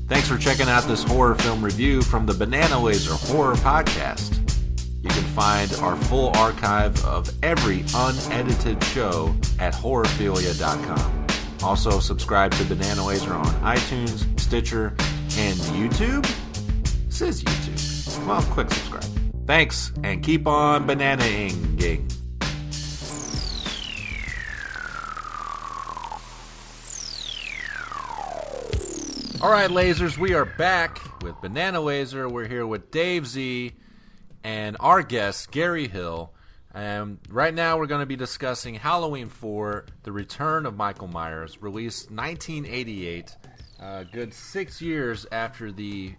Thanks for checking out this horror film review from the BananaLaser Horror Podcast. You can find our full archive of every unedited show at horrorphilia.com. Also, subscribe to BananaLaser on iTunes, Stitcher, and YouTube? It says YouTube. Well, click subscribe. Thanks, and keep on banana-ing. All right, lasers, we are back with BananaLaser. We're here with Dave Z and our guest, Gary Hill. Right now we're going to be discussing Halloween 4, The Return of Michael Myers, released 1988, a good 6 years after the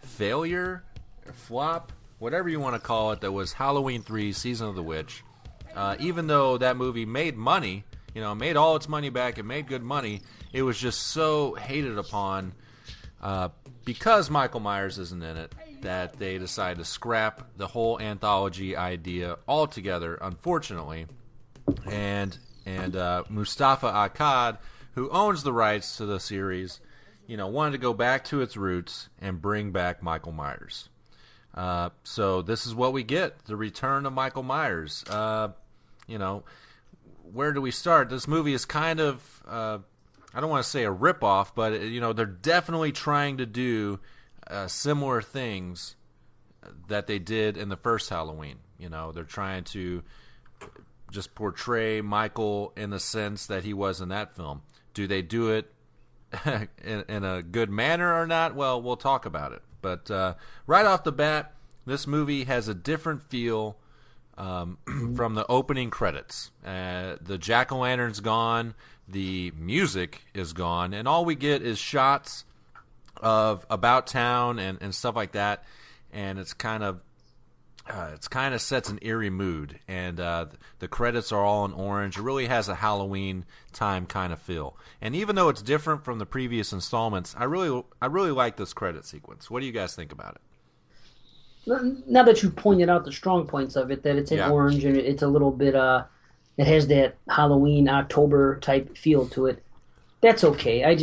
failure, flop, whatever you want to call it, that was Halloween 3, Season of the Witch. Even though that movie made money, made all its money back, it made good money, it was just so hated upon because Michael Myers isn't in it, that they decided to scrap the whole anthology idea altogether, unfortunately. And Mustafa Akkad, who owns the rights to the series, wanted to go back to its roots and bring back Michael Myers. So this is what we get, The Return of Michael Myers. Where do we start? This movie is kind of, I don't want to say a ripoff, but they're definitely trying to do similar things that they did in the first Halloween. They're trying to just portray Michael in the sense that he was in that film. Do they do it in a good manner or not? Well, we'll talk about it. But right off the bat, this movie has a different feel from the opening credits. The jack-o'-lantern's gone, the music is gone, and all we get is shots of about town and stuff like that, and it's kind of sets an eerie mood, and the credits are all in orange. It really has a Halloween time kind of feel, and even though it's different from the previous installments, I really like this credit sequence. What do you guys think about it? Now that you pointed out the strong points of it, that it's in orange and it's a little bit, it has that Halloween, October type feel to it, that's okay.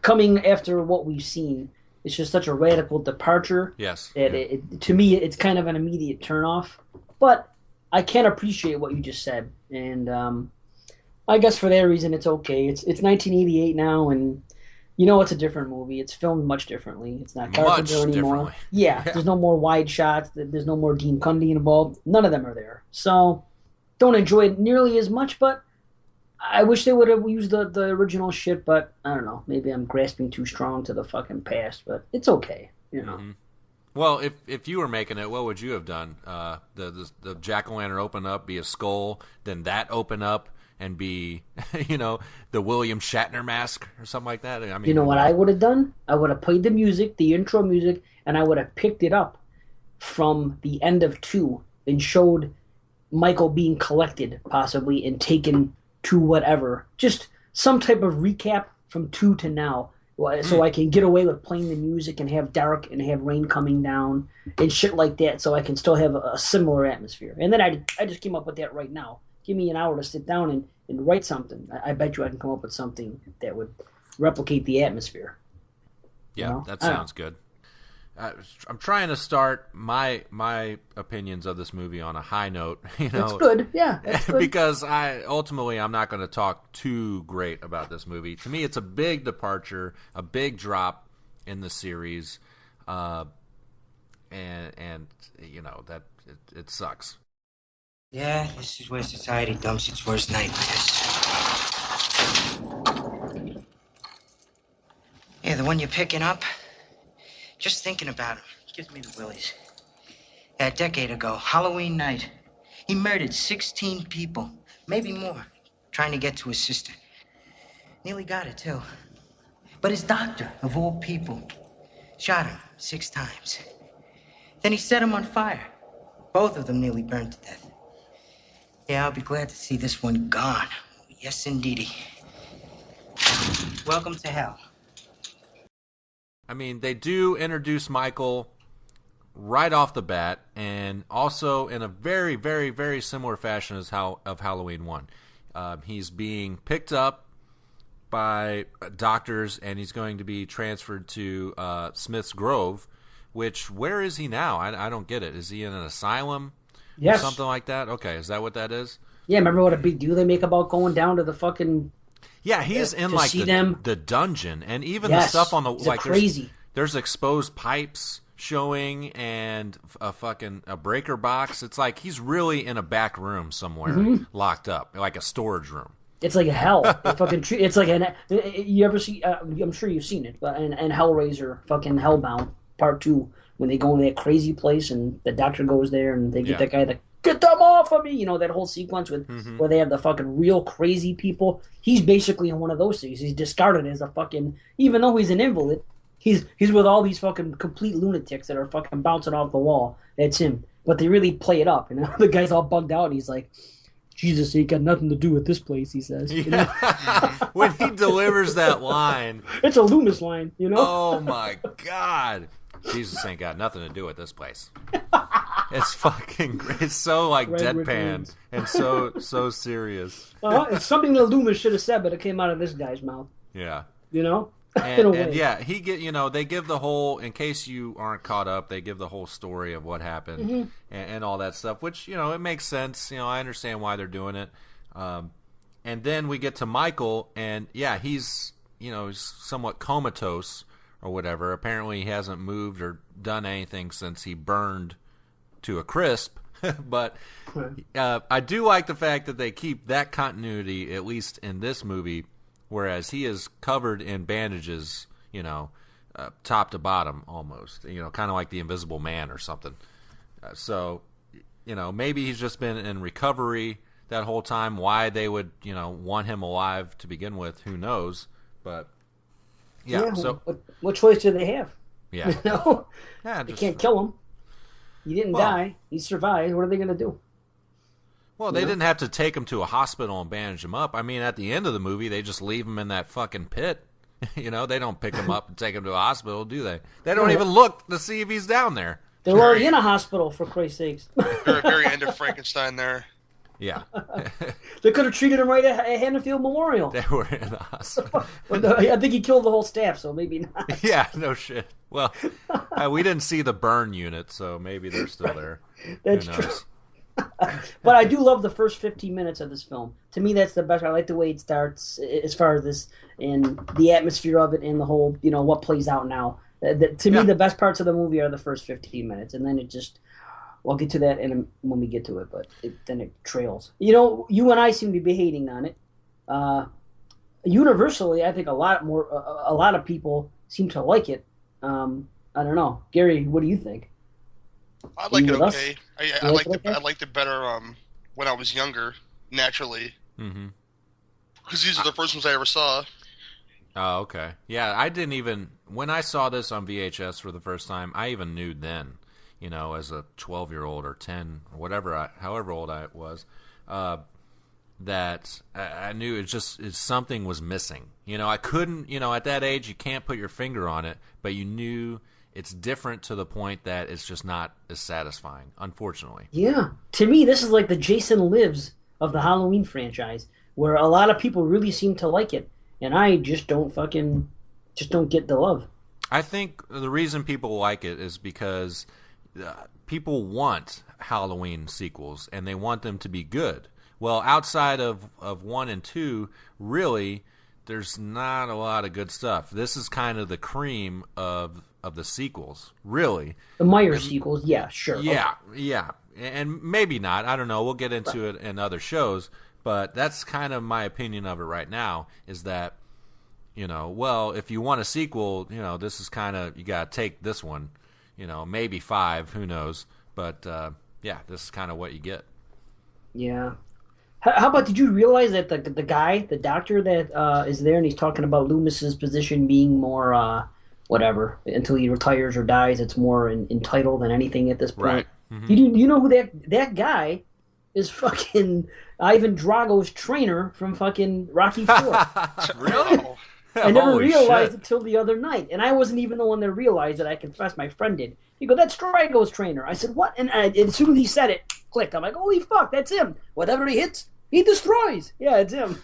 Coming after what we've seen, it's just such a radical departure. Yes. That to me, it's kind of an immediate turnoff. But I can appreciate what you just said. And I guess for that reason, it's okay. It's 1988 now, and it's a different movie. It's filmed much differently. It's not Carpenter anymore. Yeah, there's no more wide shots. There's no more Dean Cundy involved. None of them are there. So don't enjoy it nearly as much, but I wish they would have used the original shit, but I don't know. Maybe I'm grasping too strong to the fucking past, but it's okay, Mm-hmm. Well, if you were making it, what would you have done? The jack-o'-lantern open up, be a skull, then that open up and be, the William Shatner mask or something like that? I mean, you know what I would have done? I would have played the music, the intro music, and I would have picked it up from the end of 2 and showed Michael being collected, possibly, and taken to whatever. Just some type of recap from 2 to now, so I can get away with playing the music and have dark and have rain coming down and shit like that, so I can still have a similar atmosphere. And then I just came up with that right now. Give me an hour to sit down and write something. I bet you I can come up with something that would replicate the atmosphere. Yeah, that sounds good. I'm trying to start my opinions of this movie on a high note. That's good. Yeah, that's good. Because I'm not going to talk too great about this movie. To me, it's a big departure, a big drop in the series, and that it sucks. Yeah, this is where society dumps its worst nightmares. Yeah, the one you're picking up. Just thinking about him gives me the willies. A decade ago, Halloween night, he murdered 16 people, maybe more, trying to get to his sister. Nearly got it, too. But his doctor, of all people, shot him 6 times. Then he set him on fire. Both of them nearly burned to death. Yeah, I'll be glad to see this one gone. Yes, indeedy. Welcome to hell. I mean, they do introduce Michael right off the bat, and also in a very, very, very similar fashion as of Halloween 1. He's being picked up by doctors, and he's going to be transferred to Smith's Grove. Which, where is he now? I don't get it. Is he in an asylum? Yes. Or something like that? Okay, is that what that is? Yeah, remember what a big deal they make about going down to the fucking... Yeah, he's in like the dungeon, and even the stuff on the... like crazy. There's exposed pipes showing and a breaker box. It's like he's really in a back room somewhere, locked up, like a storage room. It's like a hell. It's like you ever see? I'm sure you've seen it, but and Hellraiser, fucking Hellbound Part 2, when they go into that crazy place and the doctor goes there and they get that guy to get them off of me. You know that whole sequence with where they have the fucking real crazy people. He's basically in one of those things. He's discarded as a fucking, even though he's an invalid. He's with all these fucking complete lunatics that are fucking bouncing off the wall. That's him. But they really play it up. And the guy's all bugged out. And he's like, Jesus, ain't got nothing to do with this place, he says. Yeah. You know? When he delivers that line. It's a Loomis line, you know? Oh, my God. Jesus ain't got nothing to do with this place. It's fucking great. It's so, like, deadpan and so serious. It's something that Loomis should have said, but it came out of this guy's mouth. Yeah. You know? And yeah, they give the whole, in case you aren't caught up, they give the whole story of what happened and all that stuff, which, it makes sense. I understand why they're doing it. And then we get to Michael, and yeah, he's somewhat comatose or whatever. Apparently he hasn't moved or done anything since he burned to a crisp. But I do like the fact that they keep that continuity, at least in this movie, whereas he is covered in bandages, top to bottom almost, kind of like the Invisible Man or something. So, maybe he's just been in recovery that whole time. Why they would, want him alive to begin with, who knows? But, yeah. So what choice do they have? Yeah. They can't kill him. He didn't die. He survived. What are they going to do? Well, they didn't have to take him to a hospital and bandage him up. I mean, at the end of the movie, they just leave him in that fucking pit. They don't pick him up and take him to a hospital, do they? They don't even look to see if he's down there. They're already in a hospital, for Christ's sakes. They're at the very end of Frankenstein there. Yeah. They could have treated him right at Hannaffield Memorial. They were in the hospital. I think he killed the whole staff, so maybe not. Yeah, no shit. Well, we didn't see the burn unit, so maybe they're still there. That's true. But I do love the first 15 minutes of this film. To me, that's the best. I like the way it starts, as far as this and the atmosphere of it, and the whole, what plays out now. To me, the best parts of the movie are the first 15 minutes, and then it just. We'll get to that when we get to it, but then it trails. You and I seem to be hating on it. Universally, I think a lot of people seem to like it. I don't know, Gary. What do you think? I like it okay. I liked it better when I was younger, naturally. Mm-hmm. Because these are the first ones I ever saw. Oh, okay. Yeah, I didn't even... When I saw this on VHS for the first time, I even knew then, as a 12-year-old or 10 or whatever, however old I was, that I knew something was missing. I couldn't... at that age, you can't put your finger on it, but you knew... It's different to the point that it's just not as satisfying, unfortunately. Yeah. To me, this is like the Jason Lives of the Halloween franchise, where a lot of people really seem to like it, and I just don't get the love. I think the reason people like it is because people want Halloween sequels, and they want them to be good. Well, outside of 1 and 2, really, there's not a lot of good stuff. This is kind of the cream of the sequels, really. The Myers sequels, yeah, sure. Yeah, okay. Yeah. And maybe not. I don't know. We'll get into it in other shows. But that's kind of my opinion of it right now, is that, if you want a sequel, this is kind of, you got to take this one. Maybe 5, who knows. But, this is kind of what you get. Yeah. How about, did you realize that the guy, the doctor that is there, and he's talking about Loomis's position being more... whatever, until he retires or dies, it's more entitled than anything at this point. Right. Mm-hmm. You know who that guy is? Fucking Ivan Drago's trainer from fucking Rocky IV. Really? I never realized it till the other night, and I wasn't even the one that realized it. I confess, my friend did. He go, "That's Drago's trainer." I said, "What?" And as soon as he said it, clicked. I'm like, "Holy fuck, that's him!" Whatever he hits, He destroys. Yeah, it's him.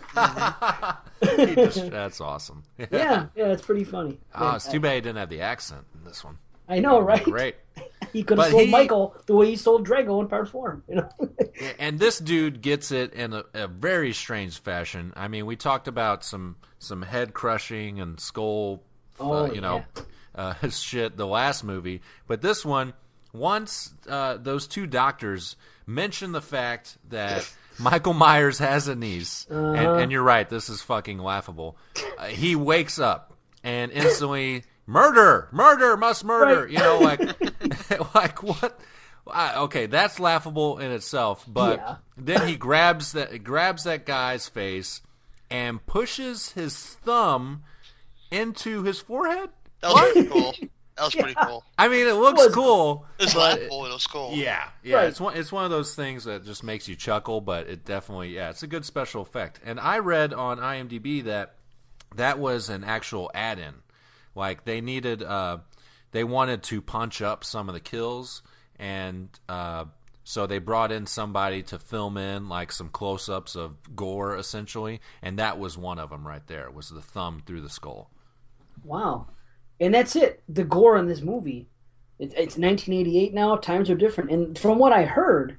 That's awesome. Yeah, it's pretty funny. Oh, it's too bad he didn't have the accent in this one. I know, right? Great. He could have sold Michael the way he sold Drago in Part 4. You know? And this dude gets it in a very strange fashion. I mean, we talked about some head crushing and skull, shit the last movie. But this one, once those two doctors mention the fact that Michael Myers has a niece, and you're right, this is fucking laughable. He wakes up and instantly... Murder, must murder. Right. You know, like what? Okay, that's laughable in itself. But then he grabs that guy's face and pushes his thumb into his forehead. That was pretty cool. That was pretty cool. I mean, it looks cool. It's laughable. It was cool. Yeah. Right. It's one of those things that just makes you chuckle, but it definitely it's a good special effect. And I read on IMDb that was an actual add-in. Like they needed, they wanted to punch up some of the kills, and so they brought in somebody to film in like some close-ups of gore, essentially, and that was one of them right there. Was the thumb through the skull. Wow, and that's it. The gore in this movie. It's 1988 now. Times are different, and from what I heard,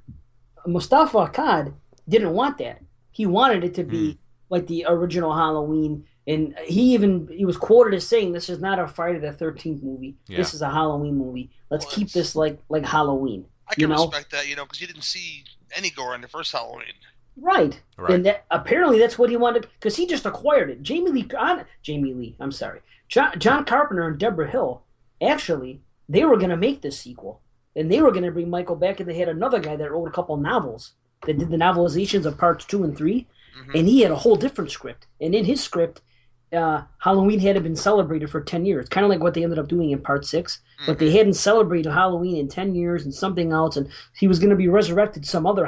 Mustafa Akkad didn't want that. He wanted it to be like the original Halloween. And he was quoted as saying, "This is not a Friday the 13th movie. Yeah. This is a Halloween movie. Let's keep this like Halloween." I can respect that, because you didn't see any gore in the first Halloween. Right. And apparently that's what he wanted, because he just acquired it. John Carpenter and Deborah Hill, actually, they were going to make this sequel, and they were going to bring Michael back, and they had another guy that wrote a couple novels that did the novelizations of parts 2 and 3, and he had a whole different script. And in his script, Halloween hadn't been celebrated for 10 years, kind of like what they ended up doing in Part 6, but they hadn't celebrated Halloween in 10 years and something else, and he was going to be resurrected some other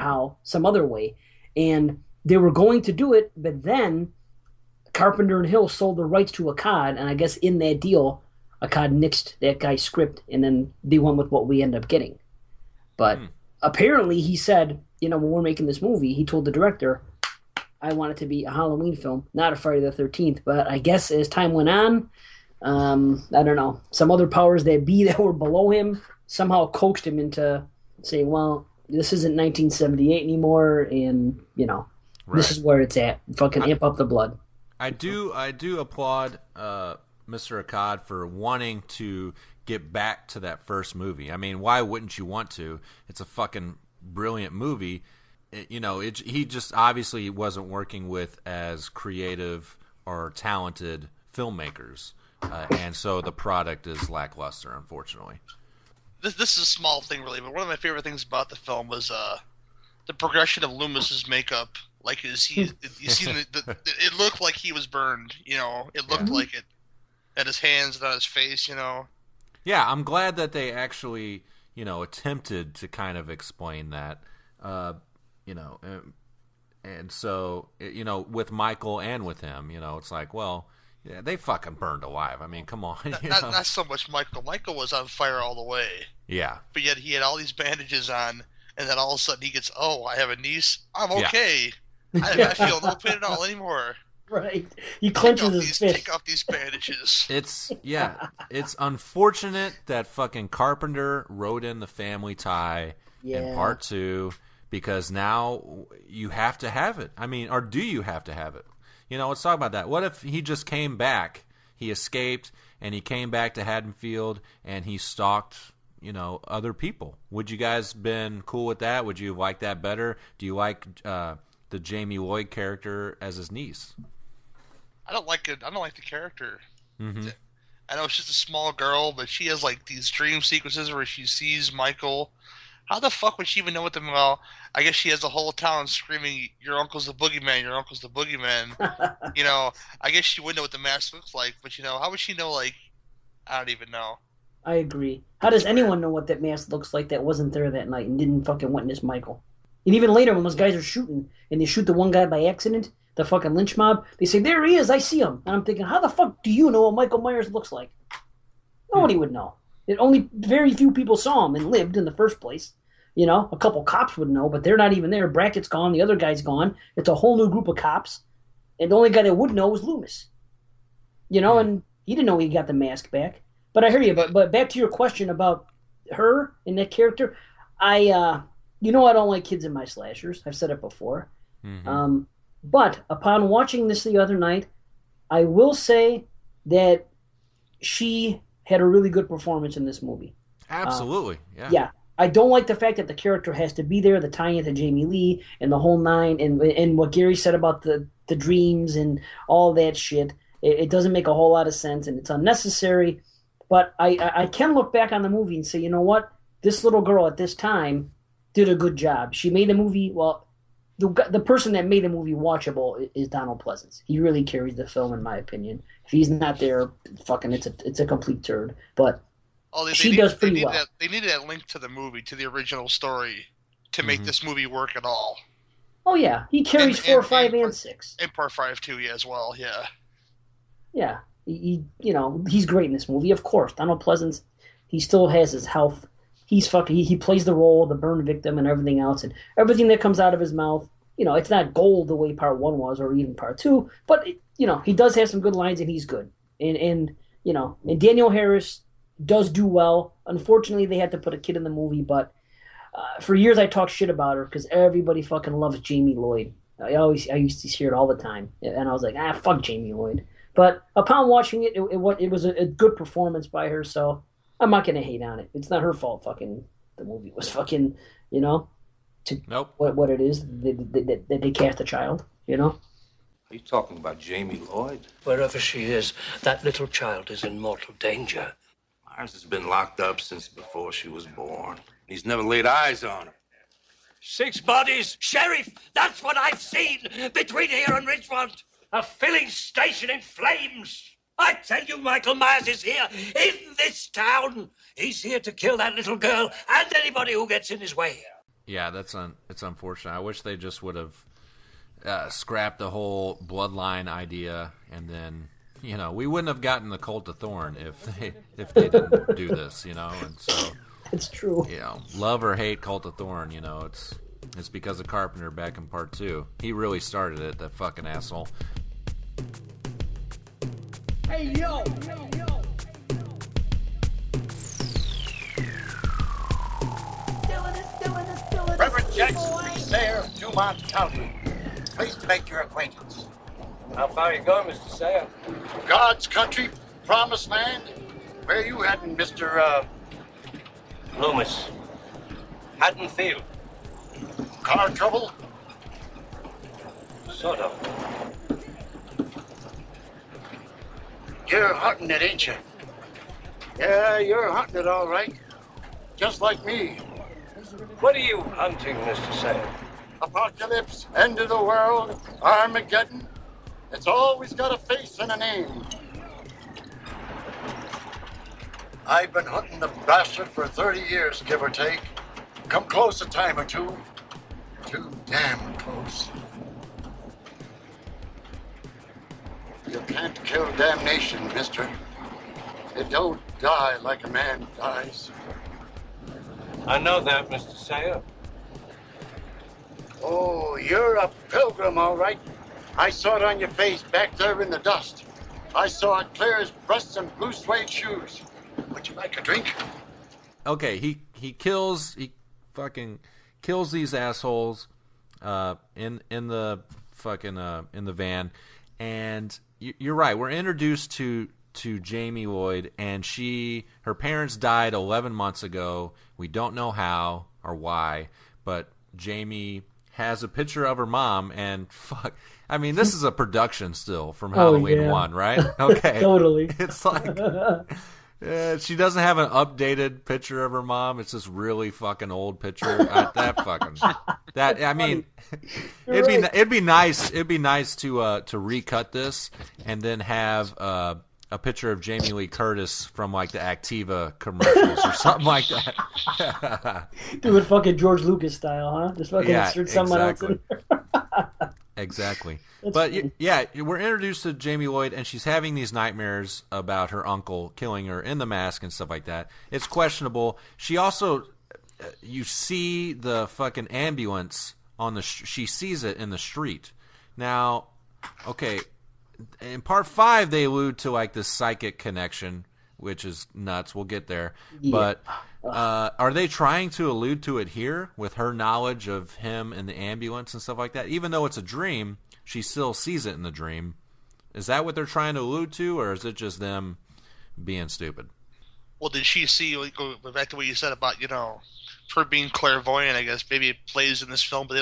way, and they were going to do it, but then Carpenter and Hill sold the rights to Akkad, and I guess in that deal, Akkad nixed that guy's script, and then they went with what we ended up getting. But apparently he said, when we're making this movie, he told the director, I want it to be a Halloween film, not a Friday the 13th. But I guess as time went on, I don't know, some other powers that be that were below him somehow coaxed him into saying, well, this isn't 1978 anymore, and, this is where it's at. Fucking amp up the blood. I do applaud Mr. Akkad for wanting to get back to that first movie. I mean, why wouldn't you want to? It's a fucking brilliant movie. He just obviously wasn't working with as creative or talented filmmakers, and so the product is lackluster, unfortunately. This is a small thing, really, but one of my favorite things about the film was the progression of Loomis's makeup. Like, it looked like he was burned. It looked like it at his hands and on his face. Yeah, I'm glad that they actually attempted to kind of explain that. And so, with Michael and with him, it's like, well, yeah, they fucking burned alive. I mean, come on. Not so much Michael. Michael was on fire all the way. Yeah. But yet he had all these bandages on, and then all of a sudden he gets, I have a niece. I'm okay. Yeah. I feel no pain at all anymore. Right. He clenches his fist. Take off these bandages. It's unfortunate that fucking Carpenter wrote in the family tie in Part 2. Because now you have to have it. I mean, or do you have to have it? Let's talk about that. What if he just came back, he escaped, and he came back to Haddonfield, and he stalked, other people? Would you guys been cool with that? Would you like that better? Do you like the Jamie Lloyd character as his niece? I don't like it. I don't like the character. Mm-hmm. I know it's just a small girl, but she has like these dream sequences where she sees Michael. How the fuck would she even know what well, I guess she has the whole town screaming, your uncle's the boogeyman, your uncle's the boogeyman. I guess she wouldn't know what the mask looks like, but how would she know, I don't even know. I agree. How does anyone know what that mask looks like that wasn't there that night and didn't fucking witness Michael? And even later when those guys are shooting, and they shoot the one guy by accident, the fucking lynch mob, they say, there he is, I see him. And I'm thinking, how the fuck do you know what Michael Myers looks like? Nobody would know. Only very few people saw him and lived in the first place. You know, a couple cops would know, but they're not even there. Brackett's gone. The other guy's gone. It's a whole new group of cops. And the only guy that would know was Loomis. You know, and he didn't know he got the mask back. But I hear you. But back to your question about her and that character, I don't like kids in my slashers. I've said it before. Mm-hmm. But upon watching this the other night, I will say that she had a really good performance in this movie. Absolutely, yeah. Yeah. I don't like the fact that the character has to be there, the tie-in to Jamie Lee and the whole nine, and what Gary said about the dreams and all that shit. It doesn't make a whole lot of sense, and it's unnecessary. But I can look back on the movie and say, you know what? This little girl at this time did a good job. She made the movie, well, the person that made the movie watchable is Donald Pleasance. He really carries the film, in my opinion. If he's not there, fucking, it's a complete turd. But she does pretty well. They needed that link to the movie, to the original story, to make this movie work at all. Oh, yeah. He carries 4, 5, and 6. And part 5, too, as well, yeah. Yeah. He's great in this movie, of course. Donald Pleasance, he still has his health. He plays the role of the burn victim and everything else, and everything that comes out of his mouth, it's not gold the way part 1 was, or even part 2, but, he does have some good lines, and he's good. And Danielle Harris does do well. Unfortunately, they had to put a kid in the movie, but for years I talked shit about her because everybody fucking loves Jamie Lloyd. I used to hear it all the time, and I was like, fuck Jamie Lloyd. But upon watching it, it was a good performance by her, so I'm not gonna hate on it. It's not her fault. Fucking the movie was fucking, nope. What it is that they cast a child, Are you talking about Jamie Lloyd? Wherever she is, that little child is in mortal danger. Myers has been locked up since before she was born. He's never laid eyes on her. 6 bodies! Sheriff, that's what I've seen between here and Richmond. A filling station in flames. I tell you, Michael Myers is here in this town. He's here to kill that little girl and anybody who gets in his way. Yeah, it's unfortunate. I wish they just would have scrapped the whole bloodline idea, and then we wouldn't have gotten the Cult of Thorn if they didn't do this, and so it's true. Love or hate Cult of Thorn, it's because of Carpenter back in part 2. He really started it, that fucking asshole. Hey, yo! Reverend Jackson, Sayer of Dumont County. Pleased to make your acquaintance. How far are you going, Mr. Sayer? God's country, promised land. Where you heading, Mr. Loomis. Haddonfield. Car trouble? Sort of. You're hunting it, ain't you? Yeah, you're hunting it all right. Just like me. What are you hunting, Mr. Sayer? Apocalypse, end of the world, Armageddon. It's always got a face and a name. I've been hunting the bastard for 30 years, give or take. Come close a time or two. Too damn close. You can't kill damnation, mister. It don't die like a man dies. I know that, Mr. Sayer. Oh, you're a pilgrim, all right. I saw it on your face back there in the dust. I saw it clear as breasts and blue suede shoes. Would you like a drink? Okay, he fucking kills these assholes in the van, and you're right. We're introduced to Jamie Lloyd, and her parents died 11 months ago. We don't know how or why, but Jamie has a picture of her mom, and fuck, I mean, this is a production still from Halloween 1, right? Okay. Totally. It's like, she doesn't have an updated picture of her mom. It's this really fucking old picture. It'd be nice to recut this and then have a picture of Jamie Lee Curtis from like the Activa commercials or something like that. Do it fucking George Lucas style, huh? Just fucking insert someone else in there. Exactly. That's But funny. yeah, we're introduced to Jamie Lloyd, and she's having these nightmares about her uncle killing her in the mask and stuff like that. It's questionable. She also, you see the fucking ambulance on the. She sees it in the street. Now, okay, in part 5 they allude to like this psychic connection, which is nuts. We'll get there, but are they trying to allude to it here with her knowledge of him in the ambulance and stuff like that? Even though it's a dream, she still sees it in the dream. Is that what they're trying to allude to, or is it just them being stupid? Well, did she see, like, go back to what you said about, her being clairvoyant? I guess maybe it plays in this film, but they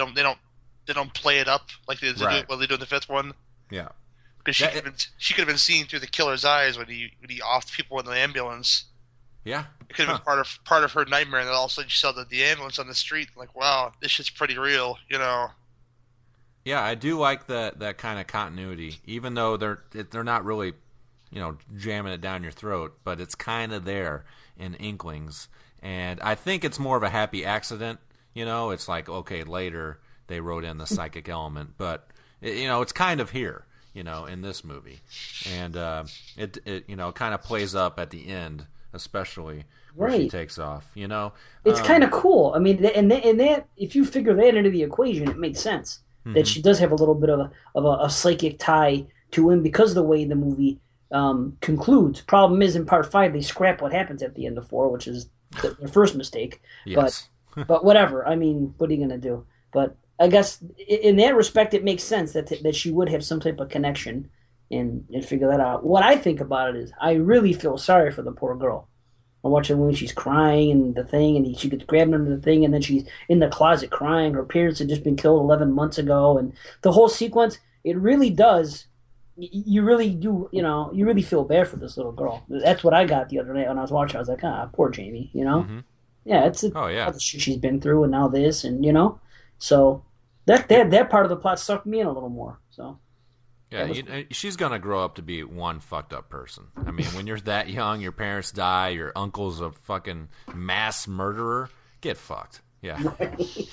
don't play it up like they do in the 5th one. Yeah, because she could have been seeing through the killer's eyes when he offed people in the ambulance. Yeah, it could have been part of her nightmare, and then all of a sudden she saw the ambulance on the street. Like, wow, this shit's pretty real, Yeah, I do like that kind of continuity, even though they're not really, jamming it down your throat, but it's kind of there in inklings. And I think it's more of a happy accident. It's like, okay, later they wrote in the psychic element, but it's kind of here, in this movie, and it kind of plays up at the end, especially where she takes off. It's kind of cool. I mean, and that if you figure that into the equation, it makes sense that she does have a little bit of a psychic tie to him because of the way the movie concludes. Problem is, in part 5, they scrap what happens at the end of 4, which is their first mistake. Yes. But whatever. I mean, what are you gonna do? But I guess in that respect, it makes sense that she would have some type of connection and figure that out. What I think about it is, I really feel sorry for the poor girl. I watch her when she's crying and the thing, and she gets grabbed under the thing, and then she's in the closet crying. Her parents had just been killed 11 months ago, and the whole sequence, it really does. You really do, you really feel bad for this little girl. That's what I got the other night when I was watching. I was like, poor Jamie, Mm-hmm. Yeah, it's all the shit she's been through, and now this, and so that part of the plot sucked me in a little more. So yeah, she's gonna grow up to be one fucked up person. I mean, when you're that young, your parents die, your uncle's a fucking mass murderer. Get fucked. Yeah,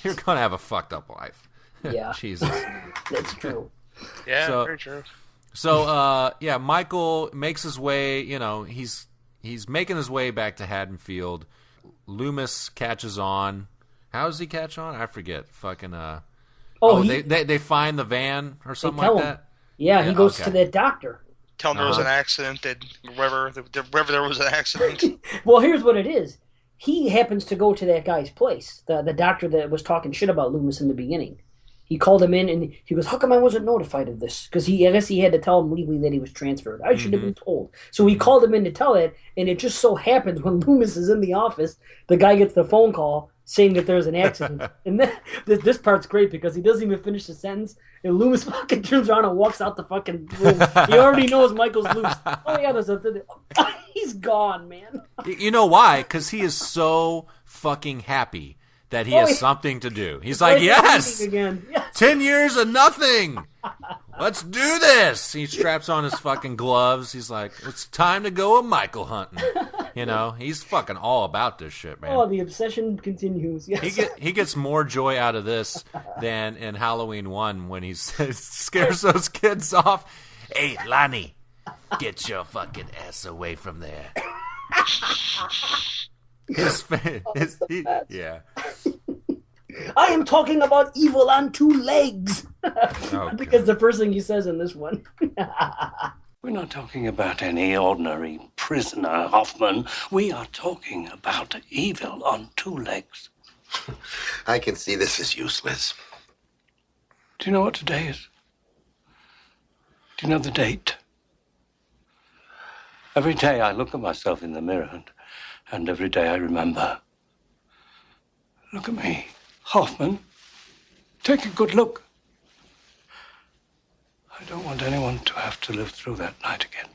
you're gonna have a fucked up life. Yeah, Jesus, that's true. Yeah, very true. So, Michael makes his way. He's making his way back to Haddonfield. Loomis catches on. How does he catch on? I forget. Fucking. They find the van or something like that. Yeah, he goes to that doctor. Tell him there was an accident. That wherever there was an accident. Well, here's what it is. He happens to go to that guy's place. The doctor that was talking shit about Loomis in the beginning. He called him in and he goes, "How come I wasn't notified of this?" Because I guess he had to tell him legally that he was transferred. I should have been told. So he called him in to tell it, and it just so happens when Loomis is in the office, the guy gets the phone call saying that there's an accident. And then this part's great because he doesn't even finish the sentence, and Loomis fucking turns around and walks out the fucking room. He already knows Michael's loose. Oh yeah, there's a he's gone, man. You know why? Because he is so fucking happy that he has something to do. He's like, yes! Again. Yes! 10 years of nothing! Let's do this! He straps on his fucking gloves. He's like, it's time to go a Michael hunting. He's fucking all about this shit, man. Oh, the obsession continues. Yes. He gets more joy out of this than in Halloween 1 when he scares those kids off. Hey, Lonnie, get your fucking ass away from there. Yeah. I am talking about evil on 2 legs. Because the first thing he says in this one. We're not talking about any ordinary prisoner, Hoffman. We are talking about evil on 2 legs. I can see this is useless. Do you know what today is? Do you know the date? Every day I look at myself in the mirror and every day I remember. Look at me, Hoffman. Take a good look. I don't want anyone to have to live through that night again.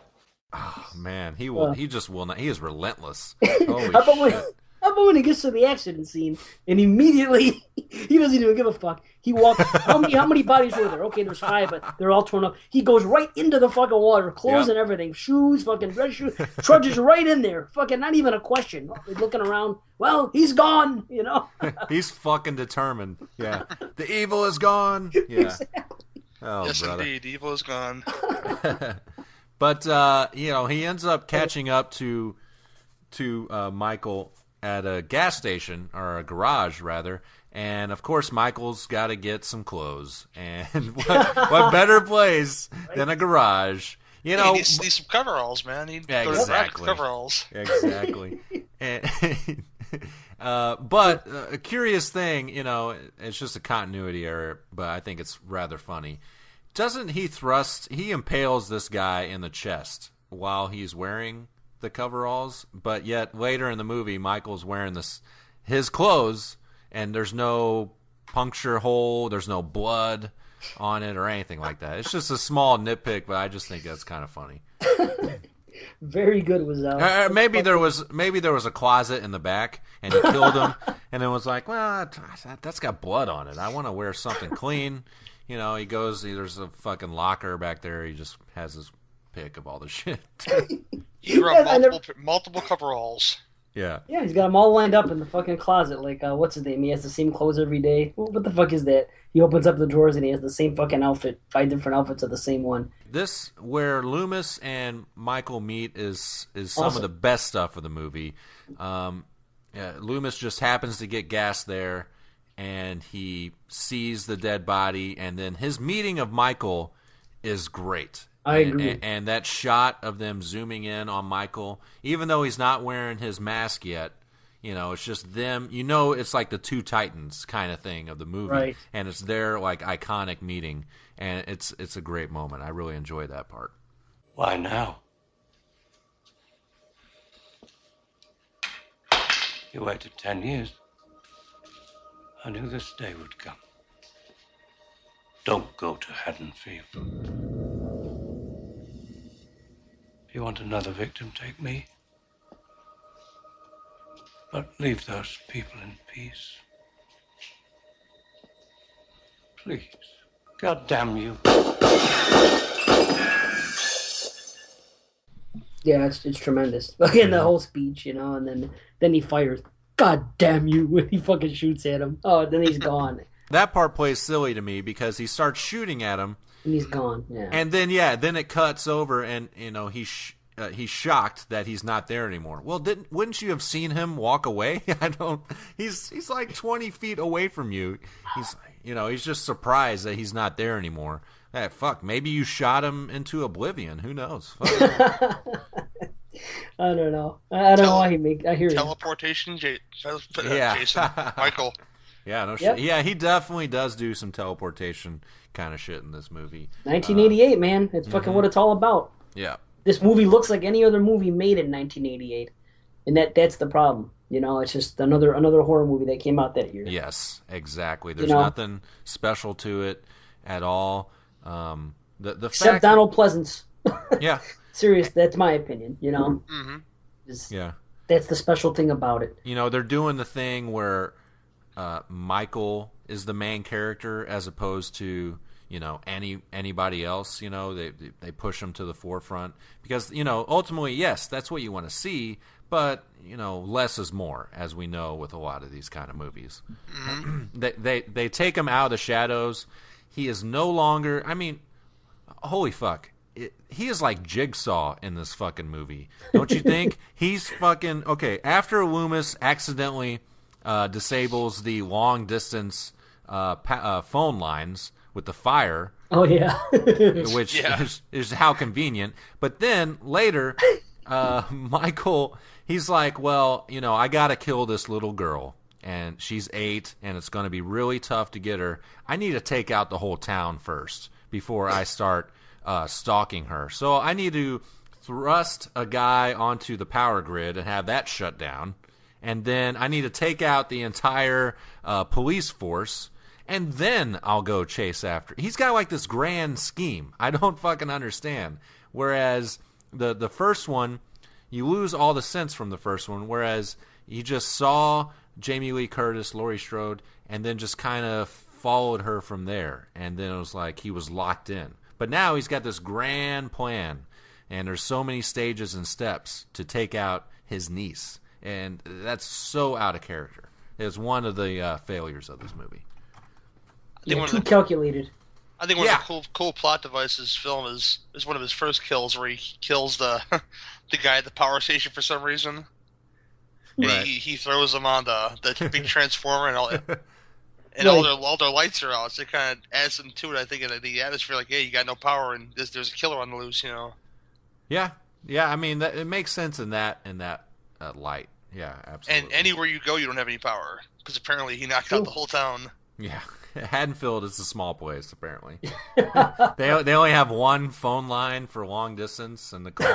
Oh man, he will. He just will not. He is relentless. Holy shit! How about when he gets to the accident scene and immediately he doesn't even give a fuck. He walks. How many bodies were there? Okay, there's 5, but they're all torn up. He goes right into the fucking water, clothes and everything, shoes, fucking red shoes, trudges right in there. Fucking not even a question. Looking around. Well, he's gone. He's fucking determined. Yeah, the evil is gone. Yeah. Exactly. Oh, yes, brother. Indeed, evil is gone. But he ends up catching up to Michael at a gas station, or a garage rather, and of course Michael's got to get some clothes, and what better place than a garage? You know, he needs some coveralls, man. Exactly. Coveralls. Exactly. But a curious thing, you know, it's just a continuity error, but I think it's rather funny. Doesn't he he impales this guy in the chest while he's wearing the coveralls, but yet later in the movie, Michael's wearing his clothes, and there's no puncture hole, there's no blood on it or anything like that. It's just a small nitpick, but I just think that's kind of funny. Very good was maybe there was a closet in the back, and he killed him, and it was like, well, that's got blood on it. I want to wear something clean. You know, he goes, there's a fucking locker back there. He just has his pick of all the shit. He wrote multiple coveralls. Yeah. Yeah, he's got them all lined up in the fucking closet. Like, what's his name? He has the same clothes every day. What the fuck is that? He opens up the drawers and he has the same fucking outfit. 5 different outfits of the same one. This, where Loomis and Michael meet, is some of the best stuff of the movie. Loomis just happens to get gas there, and he sees the dead body, and then his meeting of Michael is great. I agree. And that shot of them zooming in on Michael, even though he's not wearing his mask yet, you know, it's just them. You know, it's like the two titans kind of thing of the movie, right. And it's their like iconic meeting, and it's a great moment. I really enjoy that part. Why now? You waited 10 years. I knew this day would come. Don't go to Haddonfield. If you want another victim, take me. But leave those people in peace. Please. God damn you. Yeah, it's tremendous. Again, the whole speech, you know, and then he fires. God damn you, when he fucking shoots at him. Oh, then he's gone. That part plays silly to me because he starts shooting at him. And he's gone, yeah. And then, then it cuts over, and, you know, he's shocked that he's not there anymore. Well, wouldn't you have seen him walk away? He's like 20 feet away from you. He's just surprised that he's not there anymore. Hey, fuck, maybe you shot him into oblivion. Who knows? I don't know. I don't know why I hear teleportation, Jason. Michael. Yeah, no shit. Yeah, he definitely does do some teleportation kind of shit in this movie. 1988, man. It's fucking what it's all about. Yeah. This movie looks like any other movie made in 1988. And that's the problem. You know, it's just another horror movie that came out that year. Yes, exactly. There's nothing special to it at all. Except Donald Pleasance. Yeah. Serious, that's my opinion, you know? Yeah. That's the special thing about it. You know, they're doing the thing where Michael is the main character as opposed to, you know, anybody else. You know, they push him to the forefront because, you know, ultimately, yes, that's what you want to see, but, you know, less is more, as we know with a lot of these kind of movies. They take him out of the shadows. He is no longer, I mean, holy fuck. He is like Jigsaw in this fucking movie. Don't you think? He's fucking, okay, after Loomis accidentally disables the long distance phone lines with the fire. Oh, yeah. Which is how convenient. But then later, Michael, he's like, well, you know, I got to kill this little girl. And she's 8, and it's going to be really tough to get her. I need to take out the whole town first before I start stalking her. So I need to thrust a guy onto the power grid and have that shut down. And then I need to take out the entire police force, and then I'll go chase after. He's got like this grand scheme. I don't fucking understand. Whereas the first one, you lose all the sense from the first one, whereas you just saw Jamie Lee Curtis, Laurie Strode, and then just kind of followed her from there. And then it was like he was locked in. But now he's got this grand plan, and there's so many stages and steps to take out his niece. And that's so out of character. It's one of the failures of this movie. Too calculated. I think one of the cool plot devices film is one of his first kills where he kills the the guy at the power station for some reason. Right. He throws them on the big transformer and all that. And Right. all their lights are out, so it kind of adds something to it. I think in the atmosphere, like, hey, you got no power, and there's a killer on the loose, you know. Yeah. I mean, it makes sense in that light. Yeah, absolutely. And anywhere you go, you don't have any power because apparently he knocked out the whole town. Yeah, Haddonfield is a small place apparently. They only have one phone line for long distance, and the call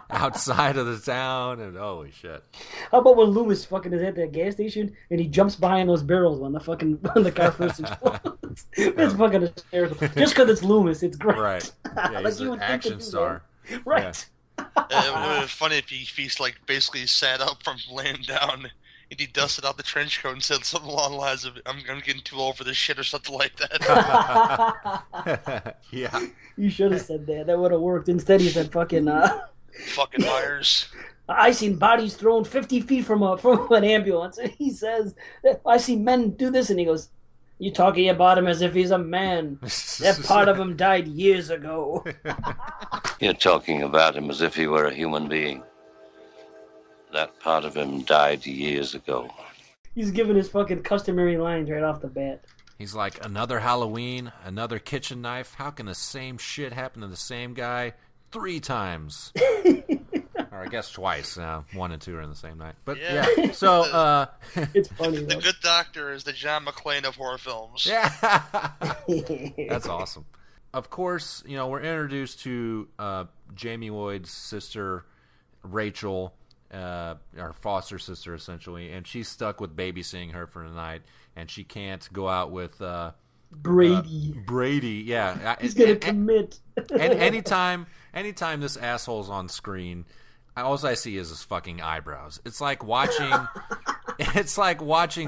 outside of the town. And holy shit! How about when Loomis fucking is at that gas station and he jumps behind those barrels when the car first explodes? It's fucking hysterical. Just because it's Loomis, it's great. Right? Yeah, he's you an would think action to do star. that. Right. It would have been funny if he's like basically sat up from laying down and he dusted out the trench coat and said something along the lines of "I'm getting too old for this shit" or something like that. Yeah. You should have said that. That would have worked. Instead, he said fucking. Fucking Myers. I seen bodies thrown 50 feet from an ambulance, and he says, "I see men do this," and he goes, "You talking about him as if he's a man? That part of him died years ago." You're talking about him as if he were a human being. That part of him died years ago. He's giving his fucking customary lines right off the bat. He's like, another Halloween, another kitchen knife. How can the same shit happen to the same guy 3 times? Or I guess twice. 1 and 2 are in the same night. But yeah. So it's funny. The good doctor is the John McClane of horror films. Yeah. That's awesome. Of course, we're introduced to Jamie Lloyd's sister, Rachel, our foster sister, essentially, and she's stuck with babysitting her for the night, and she can't go out with Brady, yeah. He's going to commit. And anytime this asshole's on screen, all I see is his fucking eyebrows. It's like watching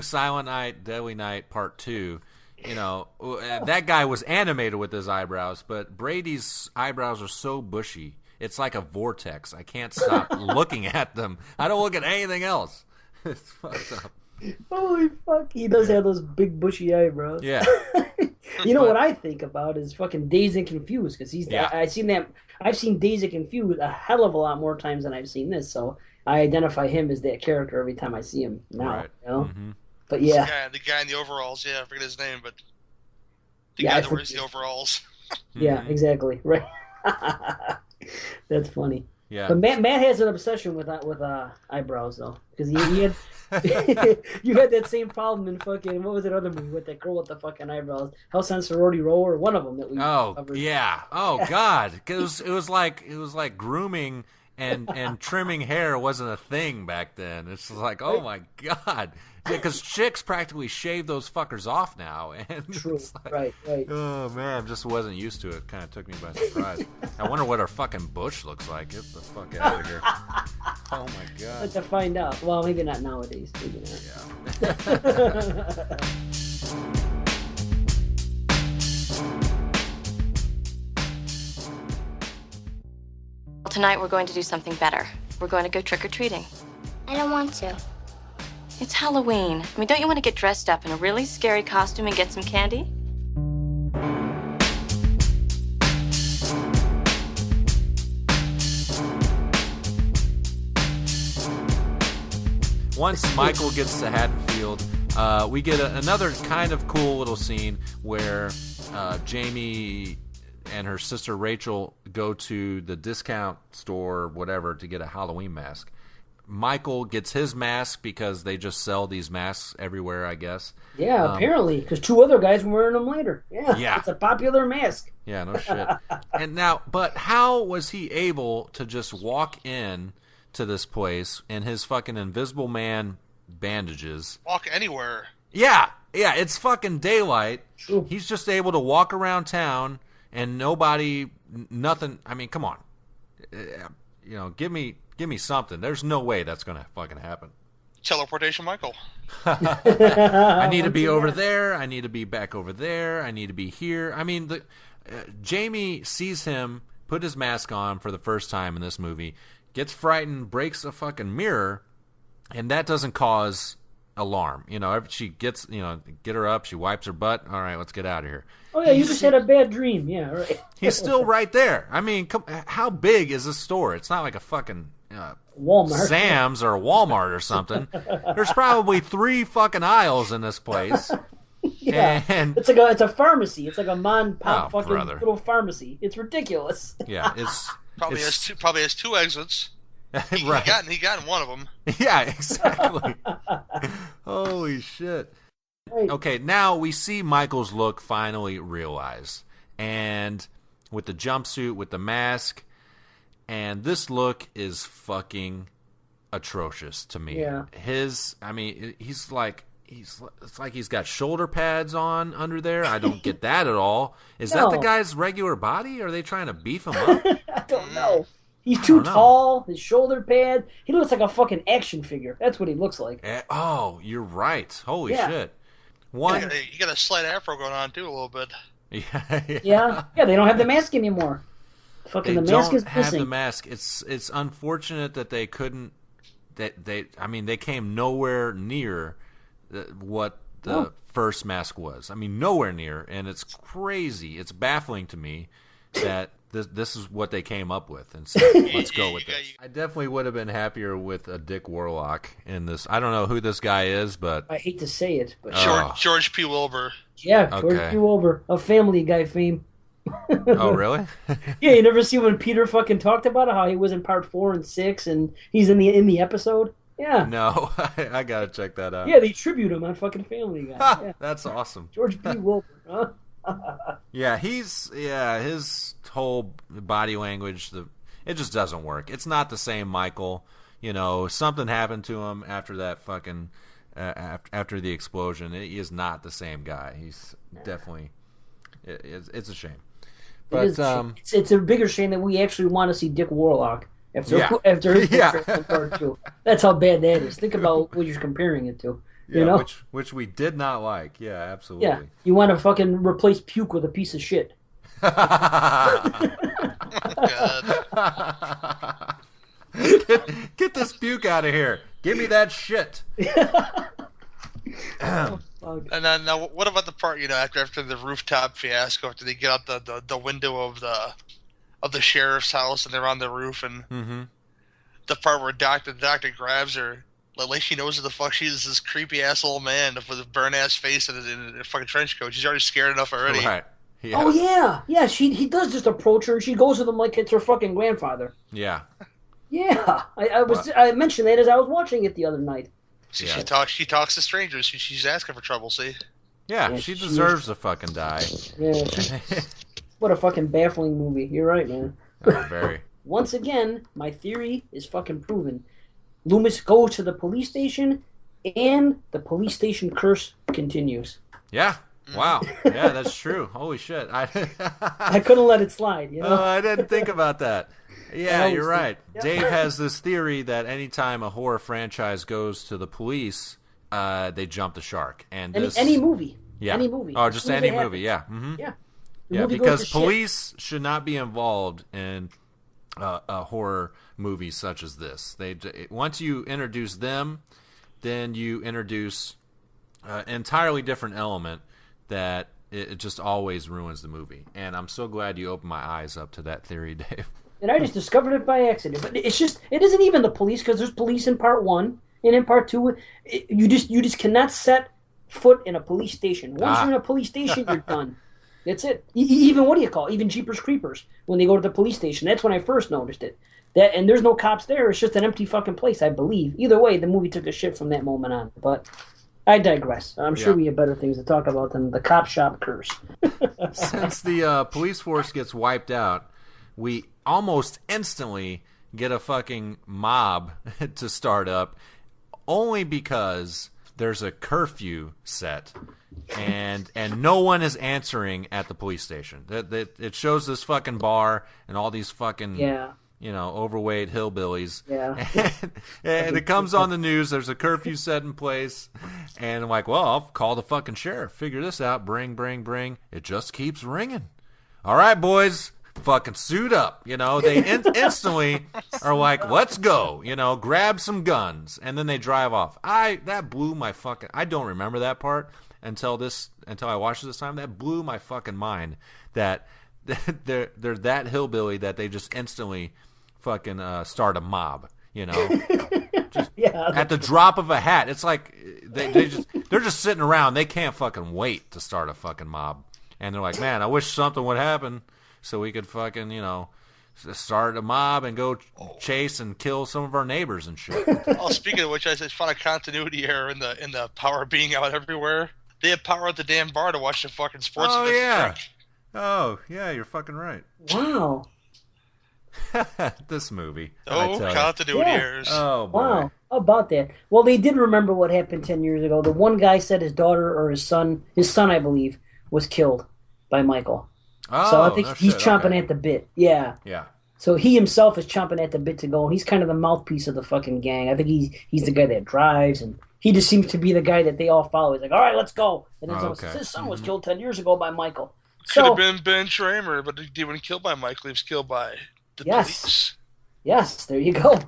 Silent Night, Deadly Night Part 2. That guy was animated with his eyebrows, but Brady's eyebrows are so bushy. It's like a vortex. I can't stop looking at them. I don't look at anything else. It's fucked up. Holy fuck. He does have those big bushy eyebrows. Yeah. What I think about is fucking Dazed and Confused, because I've seen Dazed and Confused a hell of a lot more times than I've seen this, so I identify him as that character every time I see him now. Right. Mm-hmm. But yeah. The guy in the overalls, I forget his name, but the guy that wears the overalls. Yeah, exactly. Right. That's funny. Yeah. But Matt has an obsession with eyebrows, though, because he had you had that same problem in fucking, what was that other movie with that girl with the fucking eyebrows? House on Sorority Row, or one of them that we covered. Yeah. Oh God, because it was like grooming and trimming hair wasn't a thing back then. It's like, oh my God. Yeah, because chicks practically shave those fuckers off now. And True. Like, right. Oh, man, just wasn't used to it. Kind of took me by surprise. I wonder what her fucking bush looks like. Get the fuck out of here. Oh, my God. Let's find out. Well, maybe not nowadays. Maybe not. Yeah. Tonight we're going to do something better. We're going to go trick-or-treating. I don't want to. It's Halloween. I mean, don't you want to get dressed up in a really scary costume and get some candy? Once Michael gets to Haddonfield, we get another kind of cool little scene where Jamie and her sister Rachel go to the discount store or whatever to get a Halloween mask. Michael gets his mask because they just sell these masks everywhere, I guess. Yeah, apparently, because 2 other guys were wearing them later. Yeah, it's a popular mask. Yeah, no shit. But how was he able to just walk in to this place in his fucking Invisible Man bandages? Walk anywhere. Yeah, it's fucking daylight. True. He's just able to walk around town and nothing. I mean, come on. Give me something. There's no way that's going to fucking happen. Teleportation Michael. I need to be over there. I need to be back over there. I need to be here. I mean, Jamie sees him put his mask on for the first time in this movie, gets frightened, breaks a fucking mirror, and that doesn't cause alarm. She gets, get her up, she wipes her butt. All right, let's get out of here. Oh, yeah, you just had a bad dream. Yeah, right. He's still right there. I mean, how big is this store? It's not like a fucking Walmart. Sam's or Walmart or something. There's probably 3 fucking aisles in this place. Yeah, and it's a pharmacy. It's like a mom pop little pharmacy. It's ridiculous. Yeah, it's probably has 2 exits. Right. He got in one of them. Yeah, exactly. Holy shit. Right. Okay, now we see Michael's look finally realized. And with the jumpsuit, with the mask, and this look is fucking atrocious to me. Yeah. It's like he's got shoulder pads on under there. I don't get that at all. Is that the guy's regular body? Or are they trying to beef him up? I don't know. He's too tall. His shoulder pad. He looks like a fucking action figure. That's what he looks like. Oh, you're right. Holy shit. You got a slight afro going on too, a little bit. Yeah. They don't have the mask anymore. Fucking the mask is missing. They don't have the mask. It's unfortunate that they couldn't. They came nowhere near what the first mask was. I mean, nowhere near, and it's crazy. It's baffling to me that this is what they came up with, and so let's go with this. I definitely would have been happier with a Dick Warlock in this. I don't know who this guy is, but I hate to say it, but George P. Wilbur. Yeah, George P. Wilbur of Family Guy fame. Oh, really? Yeah, you never see when Peter fucking talked about it, how he was in part 4 and 6, and he's in the episode. Yeah. No, I gotta check that out. Yeah, they tribute him on fucking Family Guy. Yeah. That's awesome. George P. Wilbur, huh? Yeah, his whole body language, it just doesn't work. It's not the same Michael. You know, something happened to him after that fucking after the explosion. He is not the same guy. He's definitely it's a shame. But it's a bigger shame that we actually want to see Dick Warlock after his in part 2. That's how bad that is. Think about what you're comparing it to. Yeah, you know? which we did not like. Yeah, absolutely. Yeah, you want to fucking replace puke with a piece of shit. Get this puke out of here. Give me that shit. And then now, what about the part after the rooftop fiasco? After they get out the window of the sheriff's house and they're on the roof, and the part where the doctor grabs her. Like she knows who the fuck she is, this creepy ass old man with a burn ass face and a fucking trench coat. She's already scared enough already. Right. Yeah. Oh yeah. He does just approach her and she goes with him like it's her fucking grandfather. Yeah. Yeah. I mentioned that as I was watching it the other night. See, she talks to strangers. She's asking for trouble. See. Yeah, she deserves to fucking die. Yeah. What a fucking baffling movie. You're right, man. Oh, very. Once again, my theory is fucking proven. Loomis goes to the police station, and the police station curse continues. Yeah. Wow. Yeah, that's true. Holy shit. I couldn't let it slide, you know? Oh, I didn't think about that. Yeah, you're right. Yeah. Dave has this theory that anytime a horror franchise goes to the police, they jump the shark. And any movie. Yeah. Any movie. Oh, just any movie, yeah. Mm-hmm. Yeah. Yeah, because police should not be involved in a horror movie such as this. Once you introduce them, then you introduce an entirely different element that it just always ruins the movie. And I'm so glad you opened my eyes up to that theory, Dave. And I just discovered it by accident. But it isn't even the police, because there's police in part 1, and in part 2, you just cannot set foot in a police station. Once you're in a police station, you're done. That's it. Even even Jeepers Creepers, when they go to the police station, that's when I first noticed it. And there's no cops there. It's just an empty fucking place, I believe. Either way, the movie took a shit from that moment on. But I digress. I'm sure we have better things to talk about than the cop shop curse. Since the police force gets wiped out, we almost instantly get a fucking mob to start up, only because there's a curfew set. And no one is answering at the police station. It shows this fucking bar and all these fucking overweight hillbillies. Yeah. And it comes on the news. There's a curfew set in place, and I'm like, well, I'll call the fucking sheriff. Figure this out. Bring. It just keeps ringing. All right, boys, fucking suit up. They instantly are like, let's go. Grab some guns, and then they drive off. That blew my fucking. I don't remember that part. Until I watched it this time, that blew my fucking mind. That they're that hillbilly that they just instantly fucking start a mob. You know, Yeah. at the drop of a hat. It's like they're just sitting around. They can't fucking wait to start a fucking mob. And they're like, man, I wish something would happen so we could fucking, start a mob and go chase and kill some of our neighbors and shit. Oh, speaking of which, I just found a continuity error in the power being out everywhere. They have power at the damn bar to watch the fucking sports events. Yeah. Oh, yeah, you're fucking right. Wow. This movie. Oh, continuity errors. Oh, boy. Wow. How about that? Well, they did remember what happened 10 years ago. The one guy said his daughter or his son, I believe, was killed by Michael. Oh, so I think he's shit, chomping okay. at the bit. Yeah. Yeah. So he himself is chomping at the bit to go, and he's kind of the mouthpiece of the fucking gang. I think he's the guy that drives, and he just seems to be the guy that they all follow. He's like, all right, let's go. And then someone says, his son was killed 10 years ago by Michael. Could have been Ben Tramer, but he wasn't killed by Michael. He was killed by the police. Yes, there you go.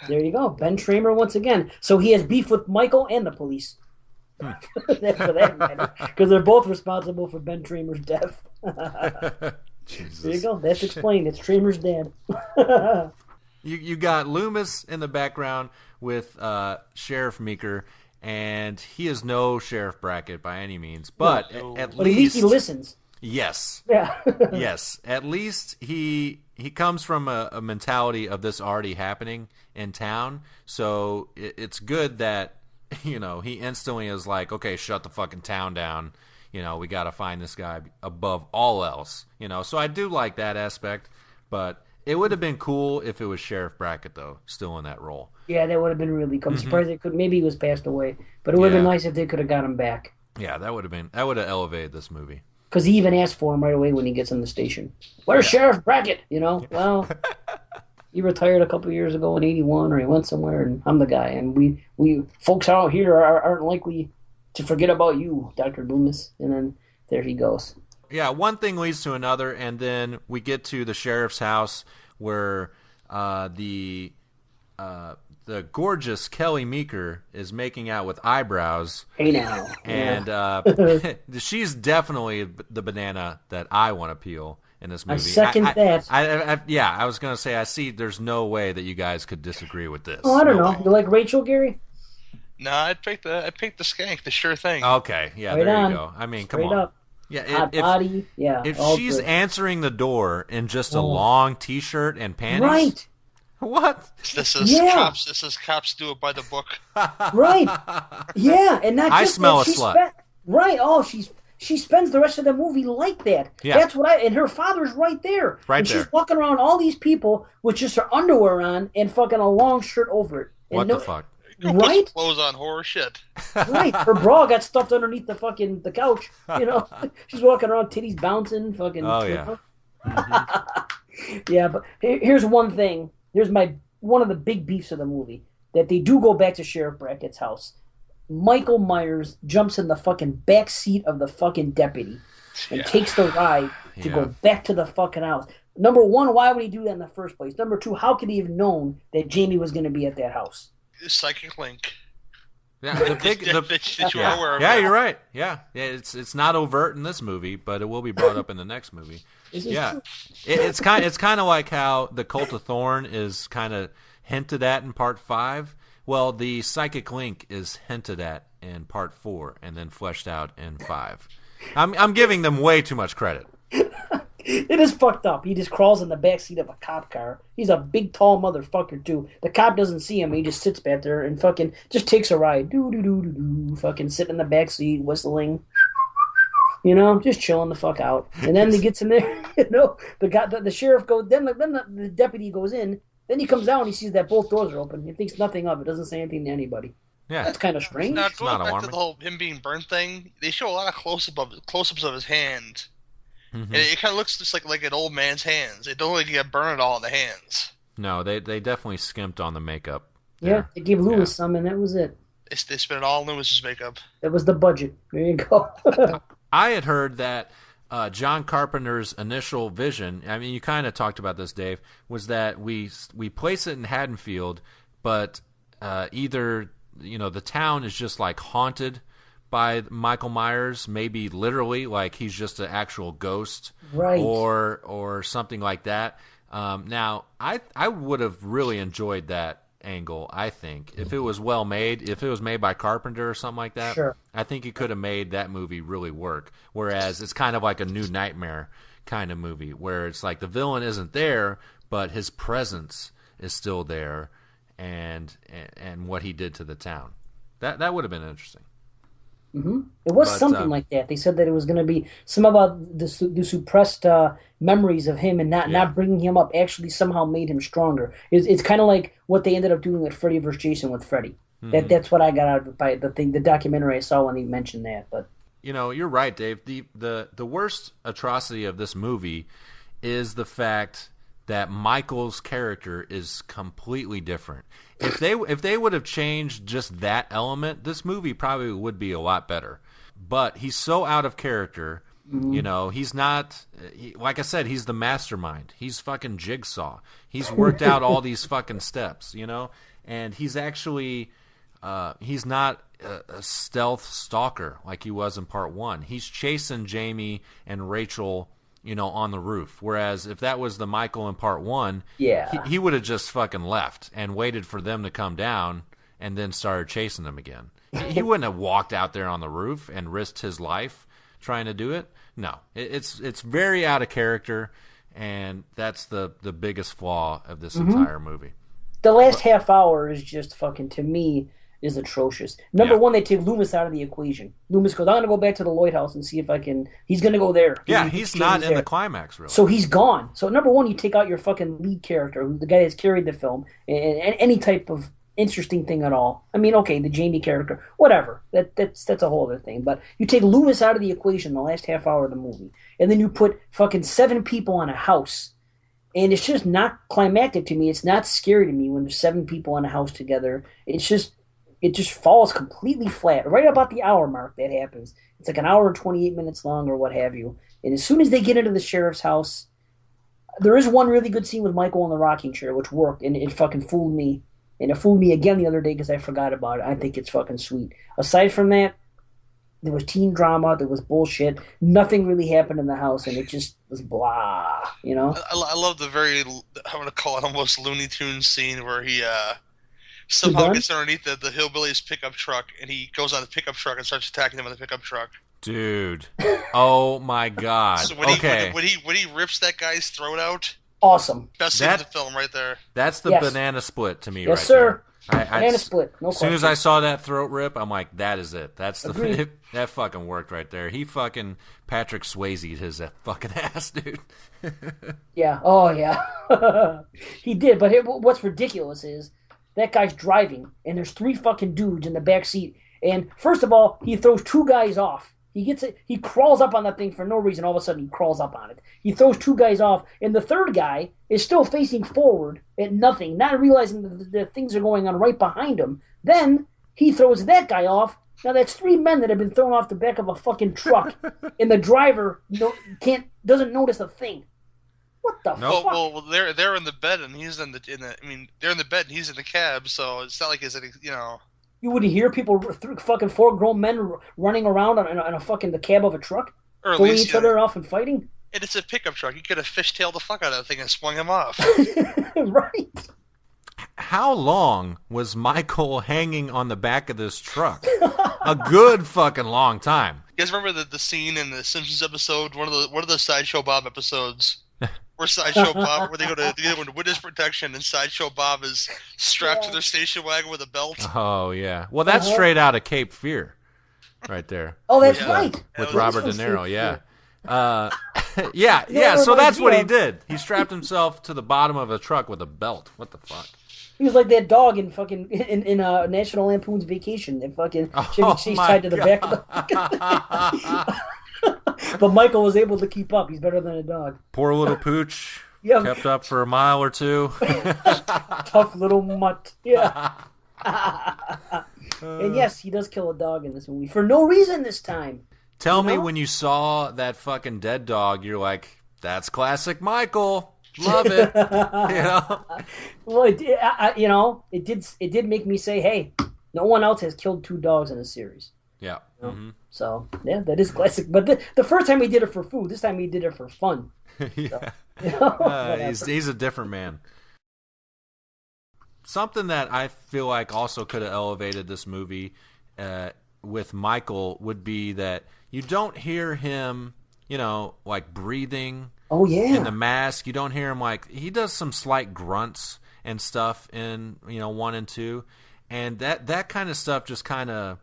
There you go. Ben Tramer once again. So he has beef with Michael and the police. For that matter. Because they're both responsible for Ben Tramer's death. Jesus. There you go. That's explained. It's Tramer's dad. You got Loomis in the background with Sheriff Meeker, and he is no Sheriff Brackett by any means. But at least he listens. Yes. Yeah. Yes. At least he comes from a mentality of this already happening in town. So it's good that, he instantly is like, okay, shut the fucking town down. We got to find this guy above all else. So I do like that aspect. But it would have been cool if it was Sheriff Brackett, though, still in that role. Yeah, that would have been really cool. I'm surprised they could. Maybe he was passed away. But it would have been nice if they could have got him back. Yeah, that would have elevated this movie. Because he even asked for him right away when he gets in the station. Where's Sheriff Brackett? Well, he retired a couple years ago in '81, or he went somewhere, and I'm the guy. And we folks out here aren't likely to forget about you, Dr. Loomis. And then there he goes. Yeah, one thing leads to another, and then we get to the sheriff's house where the gorgeous Kelly Meeker is making out with eyebrows. Hey now. And she's definitely the banana that I want to peel in this movie. I second that. I was going to say, I see there's no way that you guys could disagree with this. Oh, I don't know. You like Rachel, Gary? No, I picked the skank, the sure thing. Okay, yeah, Right there on. you go. I mean, Straight come on. up. Yeah, Hot body. Yeah. if all she's good. answering the door in just a long T-shirt and panties, Right. What? This is cops. This is cops do it by the book. Right. Yeah, and not just I smell that, a she slut. Right. Oh, she spends the rest of the movie like that. Yeah. That's what and her father's right there. Right and there. She's walking around all these people with just her underwear on and fucking a long shirt over it. And What the fuck? Go put some Right? clothes on, horror shit. Right. Her bra got stuffed underneath the couch. She's walking around, titties bouncing, fucking. Oh, yeah. Yeah, but here's one thing. Here's one of the big beefs of the movie, that they do go back to Sheriff Brackett's house. Michael Myers jumps in the fucking back seat of the fucking deputy and takes the ride to go back to the fucking house. Number one, why would he do that in the first place? Number two, how could he have known that Jamie was going to be at that house? Psychic link. Yeah, that you are aware of. Yeah, you're right. Yeah, it's not overt in this movie, but it will be brought up in the next movie. Yeah, it's kind of like how the Cult of Thorn is kind of hinted at in Part 5. Well, the psychic link is hinted at in Part 4 and then fleshed out in 5. I'm giving them way too much credit. It is fucked up. He just crawls in the backseat of a cop car. He's a big, tall motherfucker, too. The cop doesn't see him. He just sits back there and fucking just takes a ride. Do-do-do-do-do. Fucking sitting in the backseat, whistling. Just chilling the fuck out. And then he gets in there, the sheriff goes, then the deputy goes in. Then he comes out and he sees that both doors are open. He thinks nothing of it. Doesn't say anything to anybody. Yeah. That's kind of strange. Now, It's going not back to alarming. the whole him being burnt thing, they show a lot of close-ups of his hand. Mm-hmm. And it kind of looks just like an old man's hands. It don't look like he got burned at all in the hands. No, they definitely skimped on the makeup. Yeah, there. they gave Lewis some, and that was it. They spent it all in Lewis's makeup. That was the budget. There you go. I had heard that John Carpenter's initial vision, I mean, you kind of talked about this, Dave, was that we place it in Haddonfield, but either, the town is just like haunted by Michael Myers, maybe literally, like he's just an actual ghost, Right. or something like that. Now, I would have really enjoyed that angle, I think. If it was well made, if it was made by Carpenter or something like that, Sure. I think he could have made that movie really work. Whereas it's kind of like a New Nightmare kind of movie where it's like the villain isn't there, but his presence is still there, and what he did to the town. That would have been interesting. Mm-hmm. It was something like that. They said that it was going to be some about the suppressed memories of him and not bringing him up actually somehow made him stronger. It's kind of like what they ended up doing with Freddy vs. Jason with Freddy. Mm-hmm. That's what I got out of it by the documentary I saw when he mentioned that. But you're right, Dave. The worst atrocity of this movie is the fact that Michael's character is completely different. If they would have changed just that element, this movie probably would be a lot better. But he's so out of character. Mm-hmm. He's not, like I said, he's the mastermind. He's fucking Jigsaw. He's worked out all these fucking steps, and he's actually, he's not a stealth stalker like he was in part one. He's chasing Jamie and Rachel, on the roof. Whereas if that was the Michael in part one, he would have just fucking left and waited for them to come down and then started chasing them again. He wouldn't have walked out there on the roof and risked his life trying to do it. No, it's very out of character, and that's the biggest flaw of this entire movie. The last half hour is just fucking, to me, is atrocious. Number one, they take Loomis out of the equation. Loomis goes, I'm going to go back to the Lloyd house and see if I can... He's going to go there. Yeah, he's not in the climax, really. So he's gone. So number one, you take out your fucking lead character, the guy that's carried the film, and any type of interesting thing at all. I mean, okay, the Jamie character, whatever. That's a whole other thing. But you take Loomis out of the equation the last half hour of the movie, and then you put fucking 7 people on a house, and it's just not climactic to me. It's not scary to me when there's 7 people in a house together. It just falls completely flat. Right about the hour mark that happens. It's like an hour and 28 minutes long or what have you. And as soon as they get into the sheriff's house, there is one really good scene with Michael in the rocking chair, which worked, and it fucking fooled me. And it fooled me again the other day because I forgot about it. I think it's fucking sweet. Aside from that, there was teen drama, there was bullshit. Nothing really happened in the house, and it just was blah, I love the I'm going to call it almost Looney Tunes scene where he... somehow gets underneath the hillbilly's pickup truck, and he goes on the pickup truck and starts attacking them on the pickup truck. Dude, oh my god! So when he rips that guy's throat out, awesome. Best scene in the film, right there. That's the banana split to me, yes, right sir. there. Banana split. No as soon as I saw that throat rip, I'm like, that is it. That's that fucking worked right there. He fucking Patrick Swayze'd his fucking ass, dude. Yeah. Oh yeah. He did. But what's ridiculous is, that guy's driving, and there's 3 fucking dudes in the back seat. And first of all, he throws 2 guys off. He crawls up on that thing for no reason. All of a sudden, he crawls up on it. He throws 2 guys off, and the third guy is still facing forward at nothing, not realizing that things are going on right behind him. Then he throws that guy off. Now that's 3 men that have been thrown off the back of a fucking truck, and the driver doesn't notice a thing. What the fuck? Well, they're in the bed and he's they're in the bed and he's in the cab, so it's not like it's You wouldn't hear people fucking 4 grown men running around on a fucking the cab of a truck, throwing each other off and fighting. And it's a pickup truck. You could have fishtailed the fuck out of that thing and swung him off. Right. How long was Michael hanging on the back of this truck? A good fucking long time. You guys remember the scene in the Simpsons episode, one of the Sideshow Bob episodes? Where Sideshow Bob, where they go into witness protection, and Sideshow Bob is strapped to their station wagon with a belt. Oh yeah, well that's straight out of Cape Fear, right there. Oh, that's right. With Robert De Niro, yeah. Yeah. So that's what he did. He strapped himself to the bottom of a truck with a belt. What the fuck? He was like that dog in fucking in National Lampoon's Vacation. That fucking Chevy Chase tied to the back of the. But Michael was able to keep up. He's better than a dog. Poor little pooch. Kept up for a mile or 2. Tough little mutt. Yeah. And yes, he does kill a dog in this movie for no reason this time. Tell me when you saw that fucking dead dog, you're like, that's classic Michael. Love it. Well, it did make me say, hey, no one else has killed 2 dogs in a series. Yeah. Mm-hmm. So, yeah, that is classic. But the first time he did it for food, this time he did it for fun. Yeah. So, he's a different man. something that I feel like also could have elevated this movie with Michael would be that you don't hear him, like breathing. Oh yeah. In the mask, you don't hear him he does some slight grunts and stuff in 1 and 2, and that kind of stuff just kind of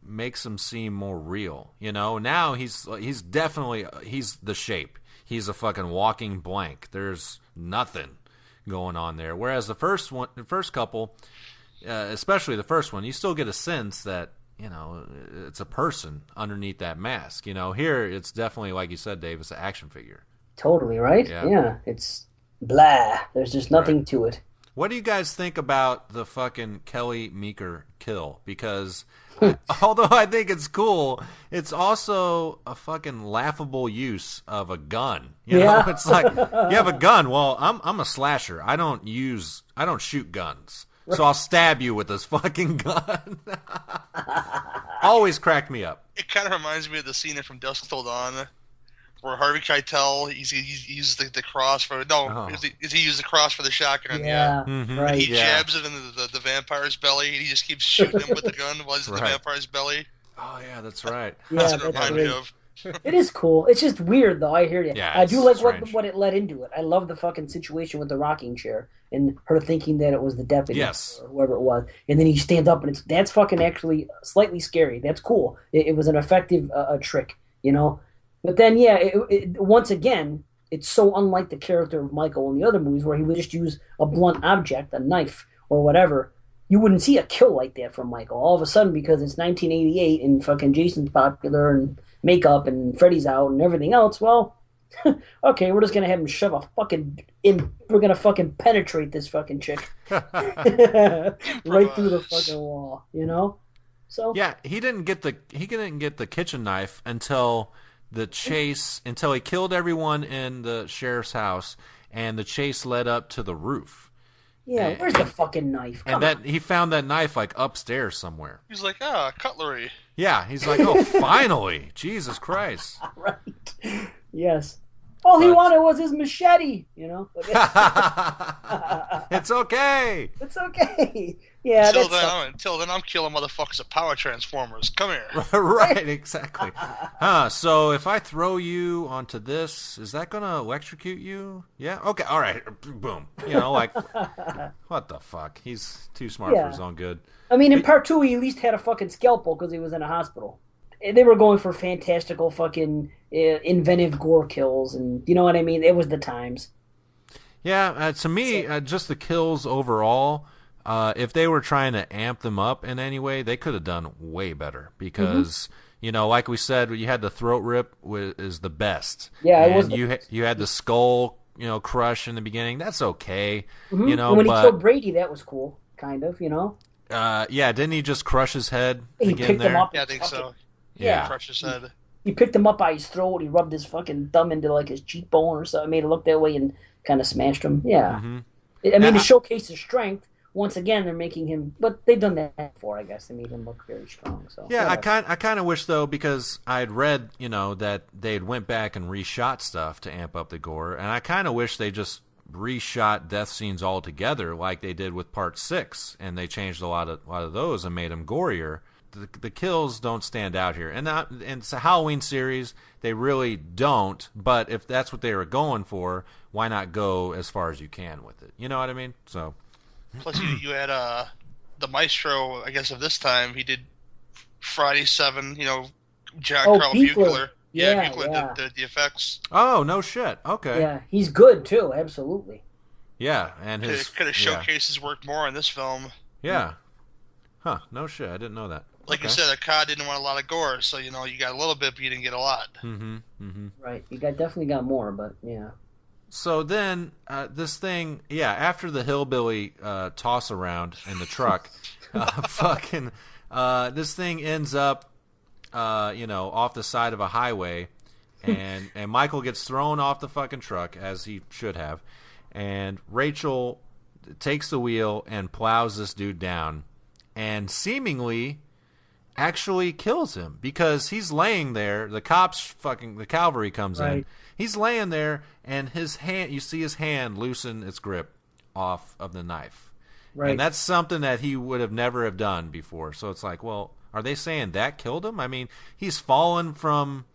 makes him seem more real. Now he's definitely he's the Shape. He's a fucking walking blank. There's nothing going on there. Whereas the first couple, especially the first one, you still get a sense that it's a person underneath that mask. Here it's definitely, like you said, Dave, it's an action figure. Totally, right? Yeah. It's blah. There's just nothing to it. What do you guys think about the fucking Kelly Meeker kill? Because although I think it's cool, it's also a fucking laughable use of a gun. It's like, you have a gun. Well, I'm a slasher. I don't shoot guns. So I'll stab you with this fucking gun. Always cracked me up. It kind of reminds me of the scene from Dusk Till Dawn, where Harvey Keitel he used the cross for he used the cross for the shotgun. Right. He jabs it into the vampire's belly, and he just keeps shooting him with the gun while he's in the vampire's belly. Oh yeah, that's right. That's what it reminded me of. It is cool. It's just weird, though. I hear you. Yeah, I do like strange. what it led into it. I love the fucking situation with the rocking chair and her thinking that it was the deputy or whoever it was. And then he stands up, and that's fucking actually slightly scary. That's cool. It was an effective trick, But then, once again, it's so unlike the character of Michael in the other movies where he would just use a blunt object, a knife or whatever. You wouldn't see a kill like that from Michael. All of a sudden, because it's 1988 and fucking Jason's popular and makeup and Freddy's out and everything else, well, okay, we're just going to have him shove a fucking we're going to fucking penetrate this fucking chick. Right through the fucking wall, So yeah, he didn't get the kitchen knife until until he killed everyone in the sheriff's house, and the chase led up to the roof. Yeah, where's the fucking knife? He found that knife upstairs somewhere. He's like, cutlery. Yeah, he's like, oh, finally, Jesus Christ. Right. Yes. All he wanted was his machete, It's okay. It's okay. Yeah. Until then, I'm killing motherfuckers with power transformers. Come here. Right, exactly. So if I throw you onto this, is that gonna electrocute you? Yeah. Okay. All right. Boom. What the fuck? He's too smart for his own good. I mean, in part 2, he at least had a fucking scalpel because he was in a hospital. They were going for fantastical fucking inventive gore kills, and you know what I mean? It was the times. Yeah, to me, just the kills overall, if they were trying to amp them up in any way, they could have done way better because, like we said, you had the throat rip is the best. Yeah, and it was. You had the skull, crush in the beginning. That's okay. Mm-hmm. And when he killed Brady, that was cool, kind of, Yeah, didn't he just crush his head he again picked there? him up. Yeah, I think so. Yeah. Crush his head. He picked him up by his throat. He rubbed his fucking thumb into his cheekbone or something, made it look that way, and kind of smashed him. Yeah. Mm-hmm. I mean, to showcase his strength, once again, they're making him. But they've done that before, I guess. They made him look very strong. So yeah, I kind of wish though, because I'd read that they'd went back and reshot stuff to amp up the gore, and I kind of wish they just reshot death scenes altogether, like they did with Part 6, and they changed a lot of those and made them gorier. The kills don't stand out here, and it's a Halloween series. They really don't. But if that's what they were going for, why not go as far as you can with it? You know what I mean? So. Plus, you had the maestro, I guess, of this time. He did Friday 7. Carl Buechler. Yeah, Buechler did the effects. Oh no shit. Okay. Yeah, he's good too. Absolutely. Yeah, and could have showcased his work more in this film. Yeah. Huh? No shit. I didn't know that. Like you said, COD didn't want a lot of gore, so you got a little bit, but you didn't get a lot. Mm-hmm. Mm-hmm. Right. You definitely got more, but yeah. So then, this thing, after the hillbilly toss around in the truck, this thing ends up, off the side of a highway, and Michael gets thrown off the fucking truck, as he should have, and Rachel takes the wheel and plows this dude down, and seemingly actually kills him, because he's laying there. The cavalry comes in. He's laying there, and his hand, you see his hand loosen its grip off of the knife. Right. And that's something that he would have never have done before. So it's like, well, are they saying that killed him? I mean, he's fallen from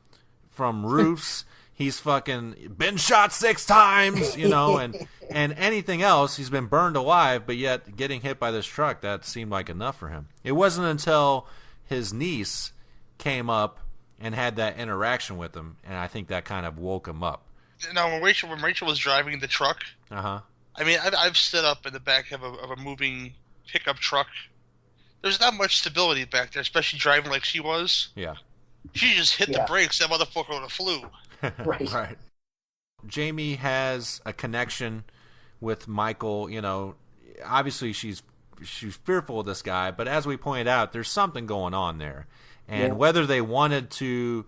roofs. He's fucking been shot 6 times, and anything else, he's been burned alive, but yet getting hit by this truck, that seemed like enough for him. It wasn't until his niece came up and had that interaction with him, and I think that kind of woke him up. Now, when Rachel was driving the truck, I mean, I've stood up in the back of a moving pickup truck. There's not much stability back there, especially driving like she was. Yeah. She just hit the brakes, that motherfucker would have flew. Right. Jamie has a connection with Michael. Obviously she's fearful of this guy, but as we pointed out, there's something going on there. And whether they wanted to,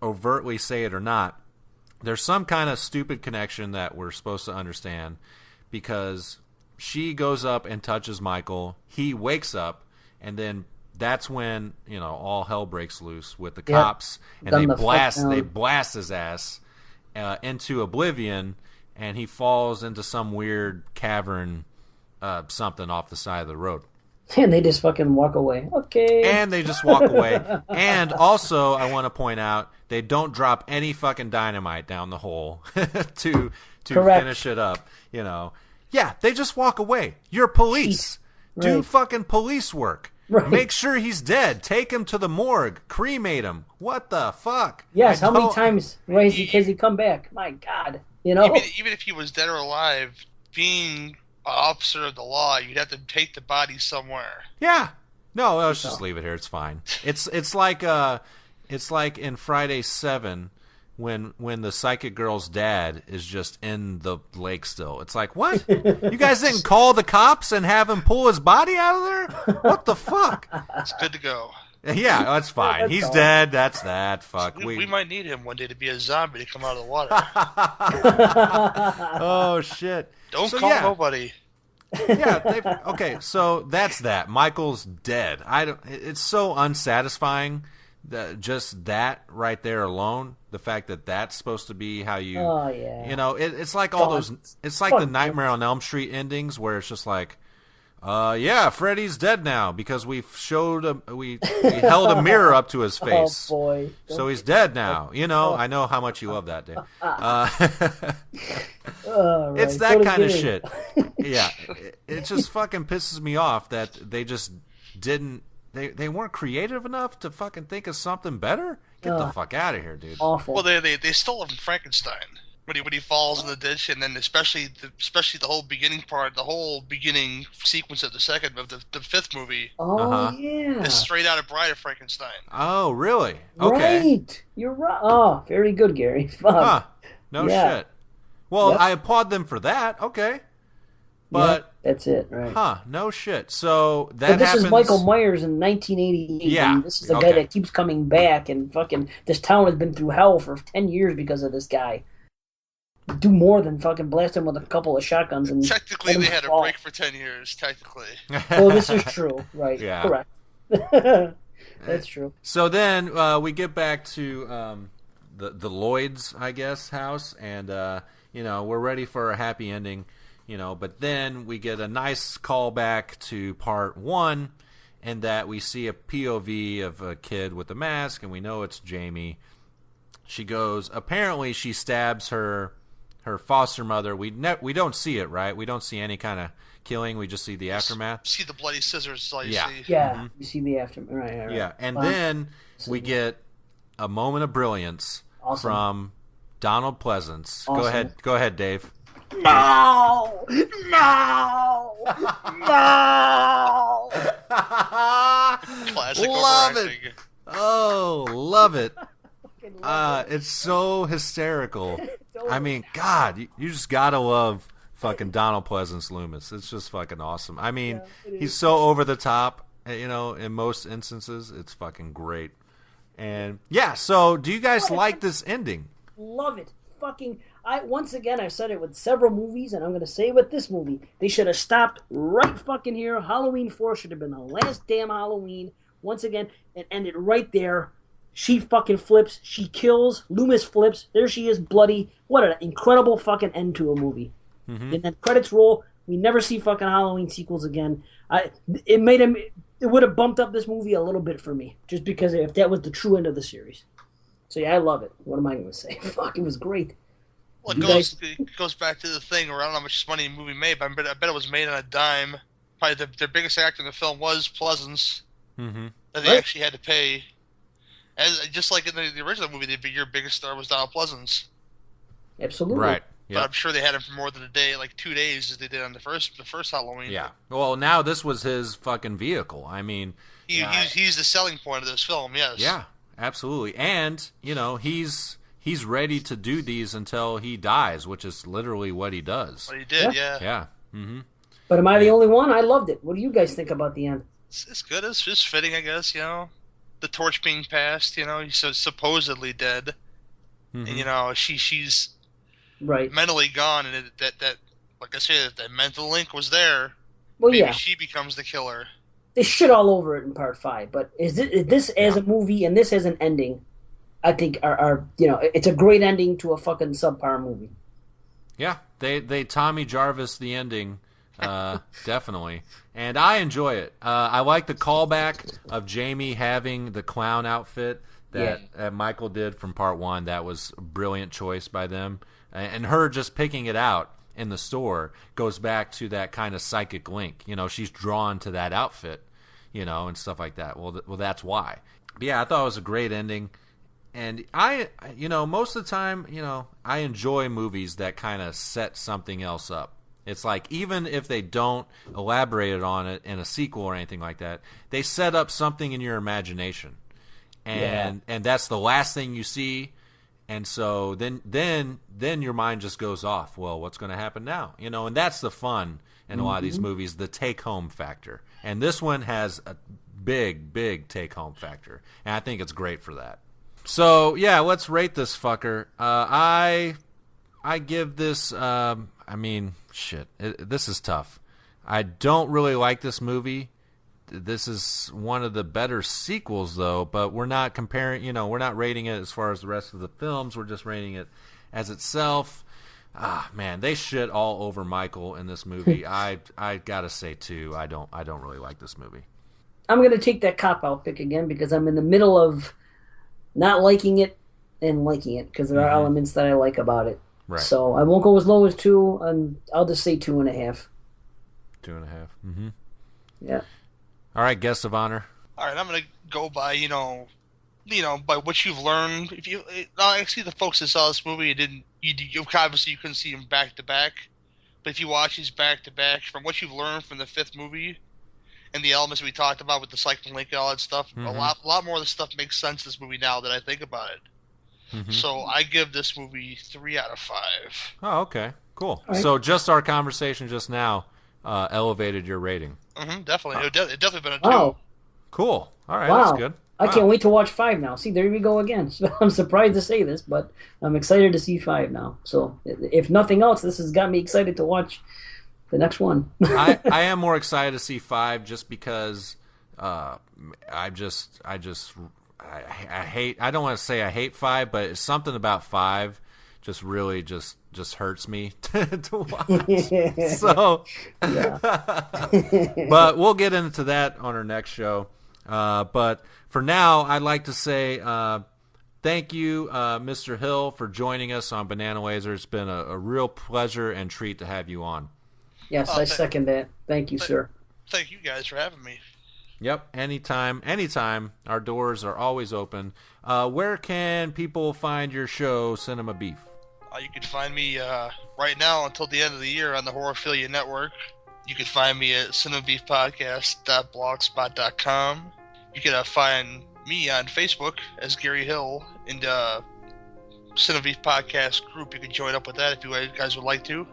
overtly say it or not, there's some kind of stupid connection that we're supposed to understand, because she goes up and touches Michael. He wakes up, and then that's when all hell breaks loose with the cops, and they blast his ass into oblivion, and he falls into some weird cavern, something off the side of the road. And they just fucking walk away. Okay. And they just walk away. And also, I want to point out, they don't drop any fucking dynamite down the hole to finish it up. Yeah, they just walk away. You're police. Do fucking police work. Right. Make sure he's dead. Take him to the morgue. Cremate him. What the fuck? Yes, how many times has he come back? My God. Even if he was dead or alive, being an officer of the law, you'd have to take the body somewhere. Yeah. No, let's just leave it here. It's fine. It's like in Friday 7 when the psychic girl's dad is just in the lake still. It's like, what? You guys didn't call the cops and have him pull his body out of there? What the fuck? It's good to go. Yeah, that's fine. He's dead. That's that. Fuck. We might need him one day to be a zombie to come out of the water. Oh, shit. Don't call nobody. Yeah. Okay, so that's that. Michael's dead. It's so unsatisfying. Just that right there alone, the fact that that's supposed to be how you, it's like all those, it's like the Nightmare on Elm Street endings where it's just like, Freddy's dead now because we held a mirror up to his face. Oh boy! So he's dead now. I know how much you love that, Dave. It's that kind of shit. Yeah, it just fucking pisses me off that they just didn't. They weren't creative enough to fucking think of something better? Get the fuck out of here, dude. Awful. Well, they stole it from Frankenstein when he falls in the ditch, and then especially the whole beginning part, the whole beginning sequence of the fifth movie. Oh yeah, is straight out of Bride of Frankenstein. Oh really? Okay. Right. You're right. Oh, very good, Gary. Fuck. Huh. No shit. Well, I applaud them for that. Okay. But that's it, right? Huh? No shit. So that. But this happens... is Michael Myers in 1988. Yeah. And this is the guy that keeps coming back, and fucking this town has been through hell for 10 years because of this guy. Do more than fucking blast him with a couple of shotguns and. Technically, they had a break for 10 years. Technically. Well, this is true, right? Yeah. Correct. That's true. So then we get back to the Lloyd's, I guess, house, and we're ready for a happy ending. But then we get a nice callback to part 1, and that we see a POV of a kid with a mask, and we know it's Jamie. She goes, apparently she stabs her foster mother. We don't see it, right? We don't see any kind of killing. We just see the aftermath. See the bloody scissors. See. Yeah, you see the aftermath. Right. Yeah, and then we get a moment of brilliance from Donald Pleasance. Awesome. Go ahead, Dave. No! Classic love overacting. it. Oh, love it. It's so hysterical. I mean, God, you just gotta love fucking Donald Pleasance Loomis. It's just fucking awesome. I mean, he's so over the top. In most instances, it's fucking great. And so do you guys like this ending? Love it. Once again, I've said it with several movies, and I'm going to say it with this movie. They should have stopped right fucking here. Halloween 4 should have been the last damn Halloween. Once again, it ended right there. She fucking flips. She kills. Loomis flips. There she is, bloody. What an incredible fucking end to a movie. Mm-hmm. And then credits roll. We never see fucking Halloween sequels again. It would have bumped up this movie a little bit for me, just because if that was the true end of the series. So yeah, I love it. What am I going to say? Fuck, it was great. Well, it goes back to the thing where I don't know how much money the movie made, but I bet it was made on a dime. Probably their biggest actor in the film was Pleasance, that they actually had to pay. Just like in the original movie, your biggest star was Donald Pleasance. Absolutely. Right. Yep. But I'm sure they had him for more than a day, like 2 days, as they did on the first Halloween. Yeah. Well, now this was his fucking vehicle. I mean, he's the selling point of this film. Yes. Yeah, absolutely. And he's ready to do these until he dies, which is literally what he does. What he did. Yeah. Yeah. Mm-hmm. But am I the only one? I loved it. What do you guys think about the end? It's good. It's just fitting, I guess. The torch being passed. He's supposedly dead, and she's right mentally gone, and that like I said, that mental link was there. Well, maybe she becomes the killer. They shit all over it in part 5, but is this as a movie and this as an ending? I think are it's a great ending to a fucking subpar movie. Yeah, they Tommy Jarvis the ending. Definitely, and I enjoy it. I like the callback of Jamie having the clown outfit that Michael did from part 1. That was a brilliant choice by them, and her just picking it out in the store goes back to that kind of psychic link. She's drawn to that outfit, and stuff like that. Well, that's why. But yeah, I thought it was a great ending, and most of the time, I enjoy movies that kind of set something else up. It's like, even if they don't elaborate on it in a sequel or anything like that, they set up something in your imagination. And that's the last thing you see. And so then your mind just goes off. Well, what's going to happen now? And that's the fun in a lot of these movies, the take-home factor. And this one has a big, big take-home factor. And I think it's great for that. So, yeah, let's rate this fucker. I give this... this is tough. I don't really like this movie. This is one of the better sequels, though, but we're not comparing, we're not rating it as far as the rest of the films. We're just rating it as itself. Man, they shit all over Michael in this movie. I gotta say, too, I don't really like this movie. I'm going to take that cop-out pick again because I'm in the middle of not liking it and liking it because there are elements that I like about it. Right. So I won't go as low as 2, and I'll just say 2.5. 2.5. Mm-hmm. Yeah. All right, guest of honor. All right, I'm gonna go by by what you've learned. If you actually the folks that saw this movie, you obviously you couldn't see them back to back, but if you watch these back to back, from what you've learned from the 5th movie and the elements we talked about with the psychic link and all that stuff, a lot more of the stuff makes sense in this movie now that I think about it. Mm-hmm. So I give this movie 3 out of 5. Oh, okay, cool. Right. So just our conversation just now elevated your rating. Mm-hmm, definitely, it definitely been a 2. Wow. Cool. All right, wow. That's good. I can't wait to watch 5 now. See, there we go again. I'm surprised to say this, but I'm excited to see 5 now. So if nothing else, this has got me excited to watch the next one. I am more excited to see 5 just because I hate. I don't want to say I hate 5, but it's something about 5 just really just hurts me to watch. So, but we'll get into that on our next show. But for now, I'd like to say thank you, Mr. Hill, for joining us on BananaLaser. It's been a real pleasure and treat to have you on. Yes, I second that. Thank you, sir. Thank you guys for having me. Yep, anytime. Our doors are always open. Where can people find your show, Cinema Beef? You can find me right now until the end of the year on the Horophilia Network. You can find me at cinemabeefpodcast.blogspot.com. You can find me on Facebook as Gary Hill in the Cinema Beef Podcast group. You can join up with that if you guys would like to.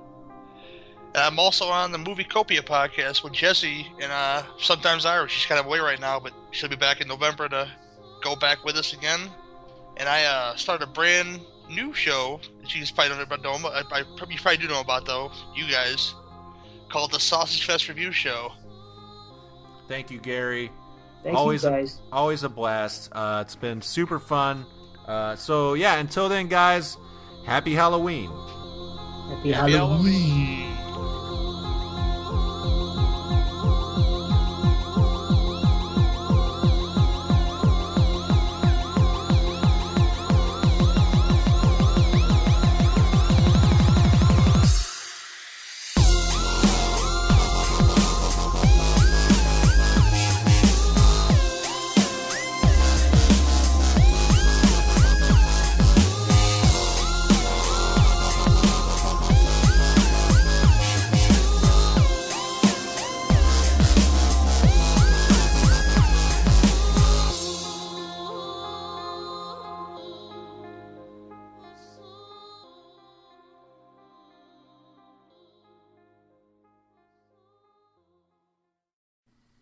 And I'm also on the Movie Copia podcast with Jessie and sometimes Ira. She's kind of away right now, but she'll be back in November to go back with us again. And I started a brand new show that you guys probably don't know about. You probably do know about, though, you guys, called the Sausage Fest Review Show. Thank you, Gary. Thank you, guys. Always a blast. It's been super fun. So, yeah, until then, guys, happy Halloween. Happy Halloween.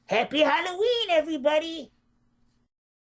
Happy Halloween, everybody!